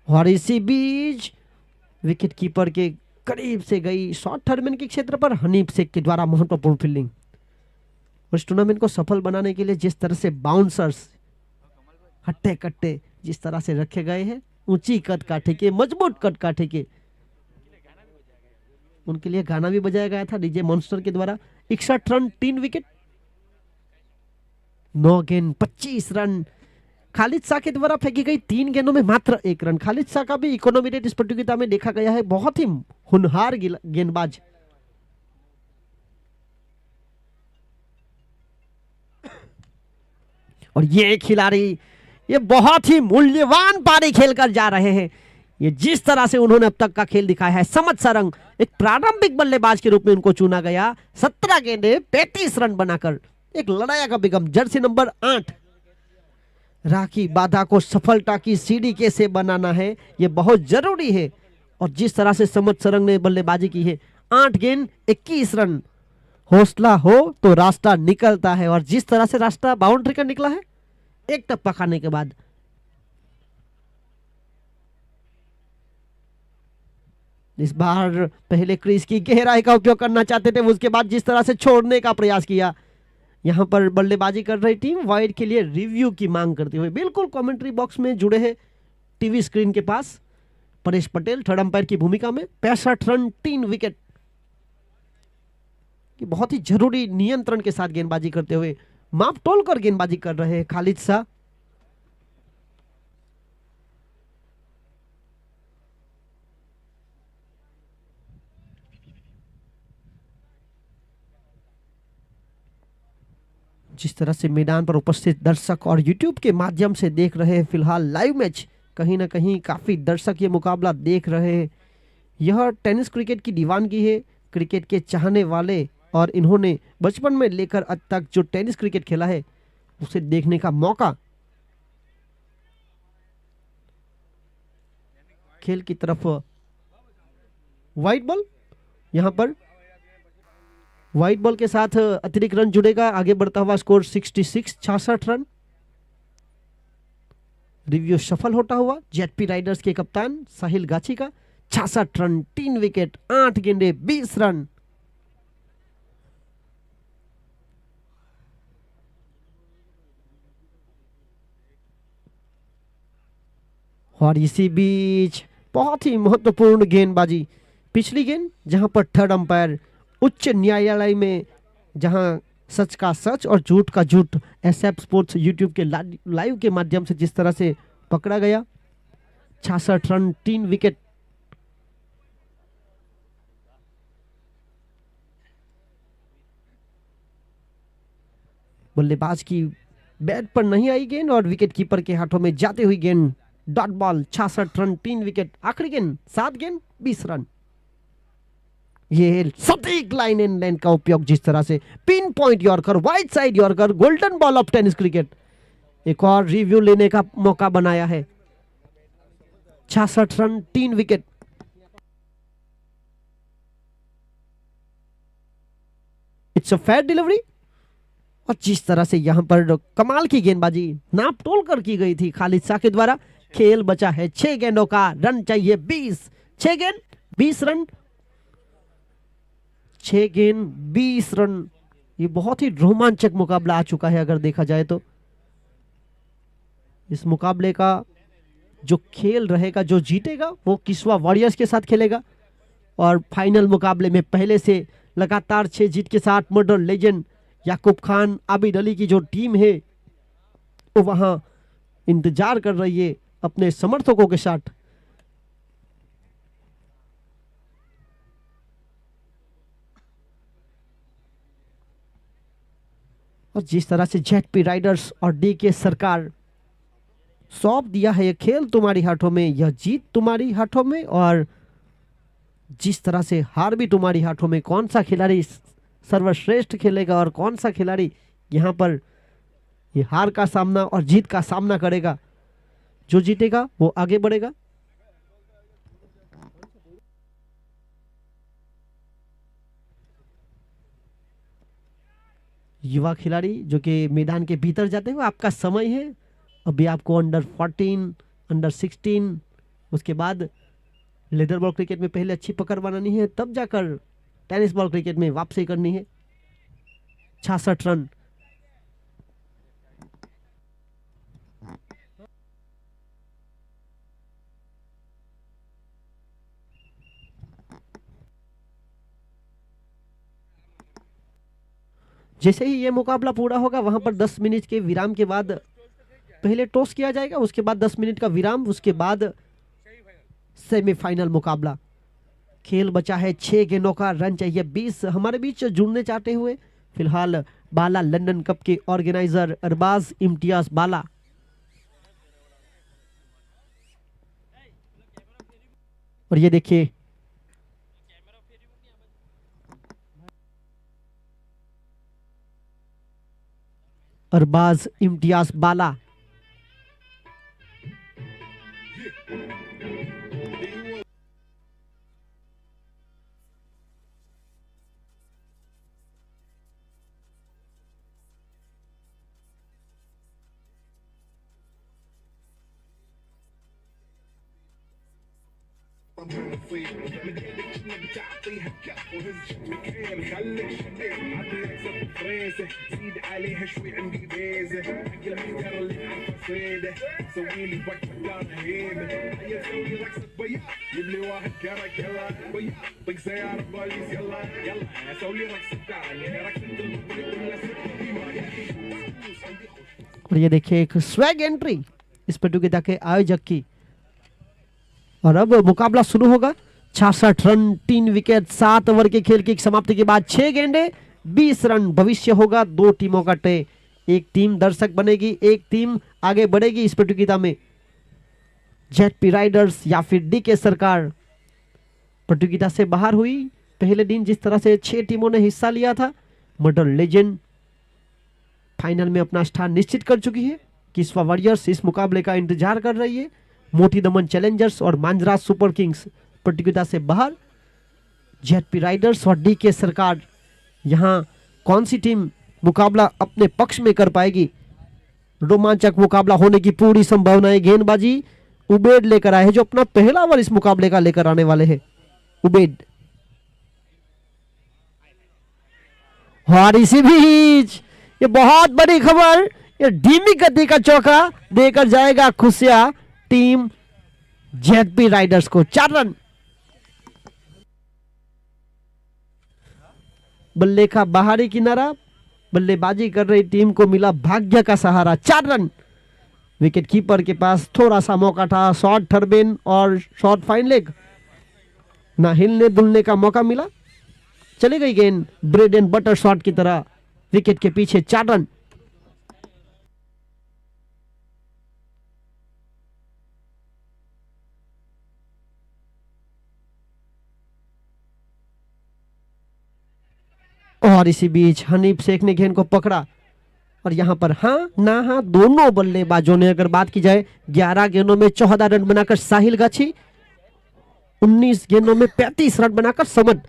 और इसी बीच विकेट कीपर के करीब से गई शॉर्ट थर्डमैन के क्षेत्र पर हनीफ शेख के द्वारा महत्वपूर्ण फील्डिंग। इस टूर्नामेंट को सफल बनाने के लिए जिस तरह से बाउंसर्स हट्टे कट्टे जिस तरह से रखे गए हैं, ऊंची कद काठे के, मजबूत कद काठे के, उनके लिए गाना भी बजाया गया था डीजे मॉन्स्टर के द्वारा। 61 रन, 3 विकेट, 9 गेंद, 25 रन। खालिद शाह के द्वारा फेंकी गई 3 गेंदों में मात्र 1 रन। खालिद शाह का भी इकोनॉमी रेट इस प्रतियोगिता में देखा गया है, बहुत ही होनहार गेंदबाज। और ये खिलाड़ी ये बहुत ही मूल्यवान पारी खेलकर जा रहे हैं। ये जिस तरह से उन्होंने अब तक का खेल दिखाया है, समद सरंग एक प्रारंभिक बल्लेबाज के रूप में उनको चुना गया। 17 गेंदे 35 रन बनाकर एक लड़ाया का बेगम, जर्सी नंबर 8। राखी बाधा को सफलता की सीढ़ी कैसे बनाना है, ये बहुत जरूरी है। और जिस तरह से समद सरंग ने बल्लेबाजी की है, 8 गेंद 21 रन। हौसला हो तो रास्ता निकलता है, और जिस तरह से रास्ता बाउंड्री का निकला है एक टप्पा खाने के बाद। इस बार पहले क्रीज की गहराई का उपयोग करना चाहते थे, उसके बाद जिस तरह से छोड़ने का प्रयास किया। यहां पर बल्लेबाजी कर रही टीम वाइड के लिए रिव्यू की मांग करते हुए बिल्कुल कमेंट्री बॉक्स में जुड़े हैं टीवी स्क्रीन के पास परेश पटेल थर्ड अंपायर की भूमिका में। 65 रन 3 विकेट, बहुत ही जरूरी नियंत्रण के साथ गेंदबाजी करते हुए माप तोल कर गेंदबाजी कर रहे हैं खालिद शाह। जिस तरह से मैदान पर उपस्थित दर्शक और यूट्यूब के माध्यम से देख रहे हैं फिलहाल लाइव मैच, कहीं ना कहीं काफी दर्शक ये मुकाबला देख रहे हैं। यह टेनिस क्रिकेट की दीवानगी है, क्रिकेट के चाहने वाले और इन्होंने बचपन में लेकर अब तक जो टेनिस क्रिकेट खेला है उसे देखने का मौका। खेल की तरफ वाइट बॉल, यहां पर व्हाइट बॉल के साथ अतिरिक्त रन जुड़ेगा। आगे बढ़ता हुआ स्कोर 66 रन। रिव्यू सफल होता हुआ जेटपी राइडर्स के कप्तान साहिल गाछी का 66 रन 3 विकेट 8 गेंदे 20 रन। और इसी बीच बहुत ही महत्वपूर्ण गेंदबाजी, पिछली गेंद जहां पर थर्ड अंपायर उच्च न्यायालय में, जहां सच का सच और झूठ का झूठ एसएफ स्पोर्ट्स यूट्यूब के लाइव के माध्यम से जिस तरह से पकड़ा गया। 66 रन 3 विकेट। बल्लेबाज की बैट पर नहीं आई गेंद और विकेट कीपर के हाथों में जाते हुई गेंद डॉट बॉल। 66 run 3 wicket. आखिरी गेंद 7 गेंद 20 रन। ये सटीक लाइन एंड लेंथ का उपयोग, जिस तरह से pin point yorker, wide side yorker, golden ball of tennis cricket, एक और रिव्यू लेने का मौका बनाया है। 66 run 3 wicket. It's a fair delivery. और जिस तरह से यहां पर कमाल की गेंदबाजी नाप तोल कर की गई थी खालिद शाह के द्वारा। खेल बचा है 6 गेंदों का, रन चाहिए 20। 6 गेंद 20 रन। 6 गेंद 20 रन। ये बहुत ही रोमांचक मुकाबला आ चुका है अगर देखा जाए तो। इस मुकाबले का जो खेल रहेगा, जो जीतेगा वो किस्वा वॉरियर्स के साथ खेलेगा। और फाइनल मुकाबले में पहले से लगातार 6 जीत के साथ मॉडर्न लेजेंड याकूब खान आबिद अली की जो टीम है वो वहां इंतजार कर रही है अपने समर्थकों के साथ। और जिस तरह से जेटपी राइडर्स और डीके सरकार सौंप दिया है, ये खेल तुम्हारी हाथों में, यह जीत तुम्हारी हाथों में, और जिस तरह से हार भी तुम्हारी हाथों में। कौन सा खिलाड़ी सर्वश्रेष्ठ खेलेगा और कौन सा खिलाड़ी यहां पर ये हार का सामना और जीत का सामना करेगा। जो जीतेगा वो आगे बढ़ेगा। युवा खिलाड़ी जो कि मैदान के भीतर जाते हुए, आपका समय है। अभी आपको अंडर 14, अंडर 16, उसके बाद लेदर बॉल क्रिकेट में पहले अच्छी पकड़ बनानी है, तब जाकर टेनिस बॉल क्रिकेट में वापसी करनी है। 66 रन। जैसे ही ये मुकाबला पूरा होगा, वहां पर 10 मिनट के विराम के बाद पहले टॉस किया जाएगा, उसके बाद 10 मिनट का विराम, उसके बाद सेमीफाइनल मुकाबला। खेल बचा है 6 गेंदों का, रन चाहिए 20। हमारे बीच जुड़ने चाहते हुए फिलहाल बाला लंदन कप के ऑर्गेनाइजर अरबाज इम्तियाज बाला। और ये देखिए अरबाज इम्तियाज बाला। और ये देखिए एक स्वैग एंट्री इस प्रतियोगिता के आयोजक की। और अब मुकाबला शुरू होगा। 66 रन, 3 विकेट, 7 ओवर के खेल की समाप्ति के बाद 6 गेंदे, 20 रन। भविष्य होगा 2 टीमों का तय। एक टीम दर्शक बनेगी, एक टीम आगे बढ़ेगी इस प्रतियोगिता में। जेडपी राइडर्स या फिर डीके सरकार प्रतियोगिता से बाहर हुई। पहले दिन जिस तरह से 6 टीमों ने हिस्सा लिया था, मॉडल लेजेंड फाइनल में अपना स्थान निश्चित कर चुकी है। किस्वा वॉरियर्स इस मुकाबले का इंतजार कर रही है। मोटी दमन चैलेंजर्स और मांजराज सुपर किंग्स प्रतियोगिता से बाहर। जेडपी राइडर्स और डीके सरकार, यहां कौन सी टीम मुकाबला अपने पक्ष में कर पाएगी? रोमांचक मुकाबला होने की पूरी संभावना है। गेंदबाजी उबेड लेकर आए हैं, जो अपना पहला ओवर इस मुकाबले का लेकर आने वाले हैं। उबेड और इसी बीच ये बहुत बड़ी खबर, ये धीमी गति का चौका देकर जाएगा खुशिया टीम जेडपी राइडर्स को। 4 रन। बल्ले का बाहरी किनारा, बल्लेबाजी कर रही टीम को मिला भाग्य का सहारा। 4 रन। विकेट कीपर के पास थोड़ा सा मौका था, शॉर्ट टर्बिन और शॉर्ट फाइन लेग, ना हिलने डुलने का मौका मिला। चली गई गेंद ब्रेड एंड बटर शॉट की तरह विकेट के पीछे। 4 रन। और इसी बीच हनीफ शेख ने गेंद को पकड़ा और यहां पर हाँ ना हाँ दोनों बल्लेबाजों ने, अगर बात की जाए 11 गेंदों में 14 रन बनाकर साहिल गाछी, 19 गेंदों में 35 रन बनाकर समद।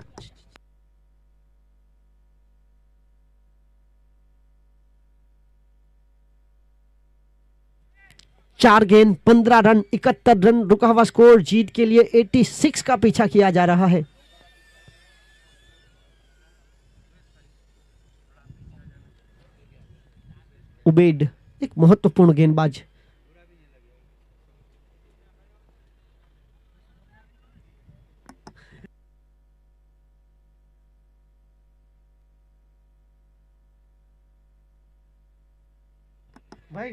चार गेंद 15 रन, 71 रन रुका हुआ स्कोर। जीत के लिए 86 का पीछा किया जा रहा है। उबेड एक महत्वपूर्ण गेंदबाज। भाई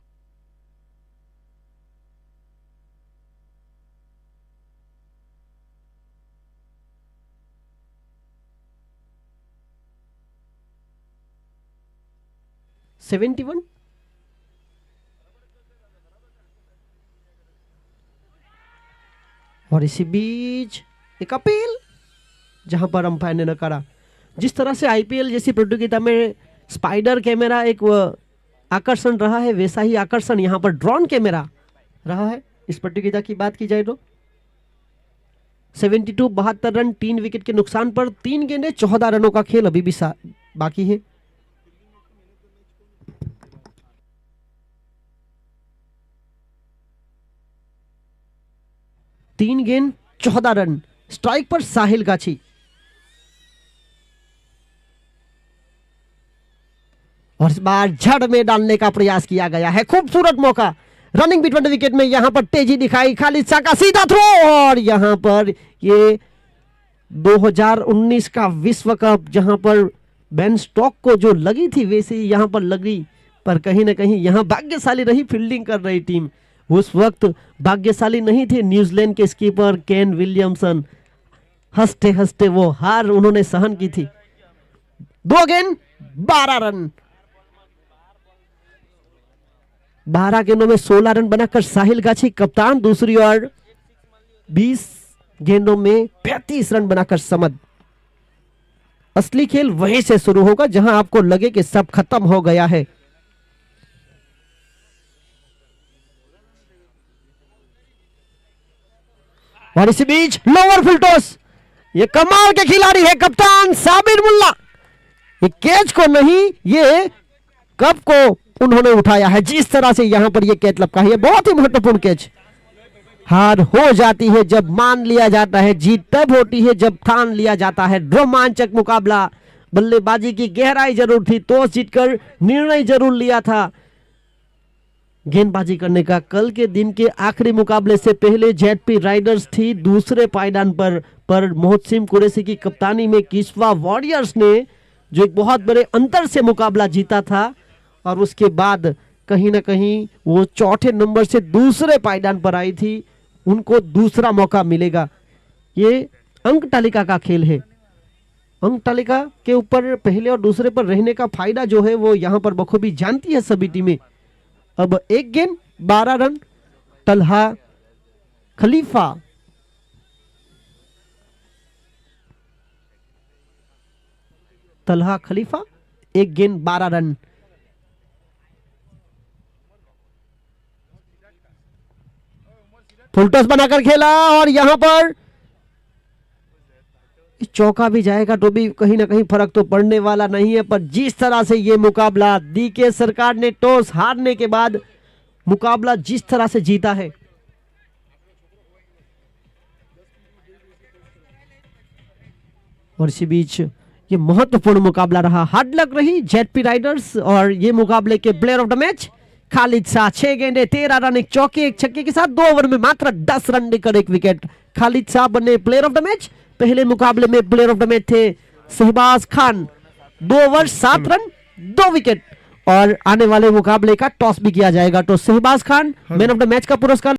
$71। और इसी बीच एक अपील, जहां पर अंपायर ने नकारा। जिस तरह से आईपीएल जैसी प्रतियोगिता में स्पाइडर कैमरा एक आकर्षण रहा है, वैसा ही आकर्षण यहां पर ड्रोन कैमरा रहा है। इस प्रतियोगिता की बात की जाए तो 72 72 रन, 3 विकेट के नुकसान पर 3 गेंदें 14 रनों का खेल अभी भी बाकी है। तीन गेंद 14 रन। स्ट्राइक पर साहिल गाछी। और इस बार जड़ में डालने का प्रयास किया गया है। खूबसूरत मौका, रनिंग बिटवीन विकेट में यहां पर तेजी दिखाई। खालिद शाह का सीधा थ्रो, और यहां पर ये 2019 का विश्व कप, जहां पर बेन स्टोक को जो लगी थी वैसे ही यहां पर लगी पर कहीं ना कहीं यहाँ भाग्यशाली रही फील्डिंग कर रही टीम। उस वक्त भाग्यशाली नहीं थे न्यूजीलैंड के स्कीपर केन विलियमसन। हंसते हंसते वो हार उन्होंने सहन की थी। 2 गेंद 12 रन। 12 गेंदों में 16 रन बनाकर साहिल गाछी कप्तान। दूसरी ओर 20 गेंदों में 35 रन बनाकर समद। असली खेल वहीं से शुरू होगा जहां आपको लगे कि सब खत्म हो गया है। और इसी बीच लोअर फुल टॉस, ये कमाल के खिलाड़ी है कप्तान साबिर मुल्ला। ये कैच को नहीं, ये कप को उन्होंने उठाया है। जिस तरह से यहां पर ये कैच लपका है, बहुत ही महत्वपूर्ण कैच। हार हो जाती है जब मान लिया जाता है, जीत तब होती है जब ठान लिया जाता है। रोमांचक मुकाबला, बल्लेबाजी की गहराई जरूर थी, टॉस जीतकर निर्णय जरूर लिया था गेंदबाजी करने का। कल के दिन के आखिरी मुकाबले से पहले जेडपी राइडर्स थी दूसरे पायदान पर मोहसिन कुरैशी की कप्तानी में किस्वा वॉरियर्स ने जो एक बहुत बड़े अंतर से मुकाबला जीता था, और उसके बाद कहीं ना कहीं वो चौथे नंबर से दूसरे पायदान पर आई थी। उनको दूसरा मौका मिलेगा। ये अंक तालिका का खेल है। अंक तालिका के ऊपर पहले और दूसरे पर रहने का फायदा जो है वो यहां पर बखूबी जानती है सभी टीमें। अब 1 गेंद 12 रन। तलहा खलीफा तलहा खलीफा 1 गेंद 12 रन। फुल टॉस बनाकर खेला और यहां पर चौका भी जाएगा तो भी कहीं ना कहीं फर्क तो पड़ने वाला नहीं है। पर जिस तरह से ये मुकाबला डीके सरकार ने टॉस हारने के बाद मुकाबला जिस तरह से जीता है, और इसी बीच ये महत्वपूर्ण मुकाबला रहा। हार्ड लक रही जेडपी राइडर्स। और ये मुकाबले के player of the match Khalid Shah, 6 गेंदे 13 रन, 1 चौके 1 छक्के के साथ 2 ओवर में मात्र 10 रन लेकर 1 विकेट। खालिद शाह बने प्लेयर ऑफ द मैच। पहले मुकाबले में प्लेयर ऑफ द मैच थे Shahbaz Khan, 2 over 7 run 2 wicket. और आने वाले मुकाबले का टॉस भी किया जाएगा, तो Shahbaz Khan man of the match का पुरस्कार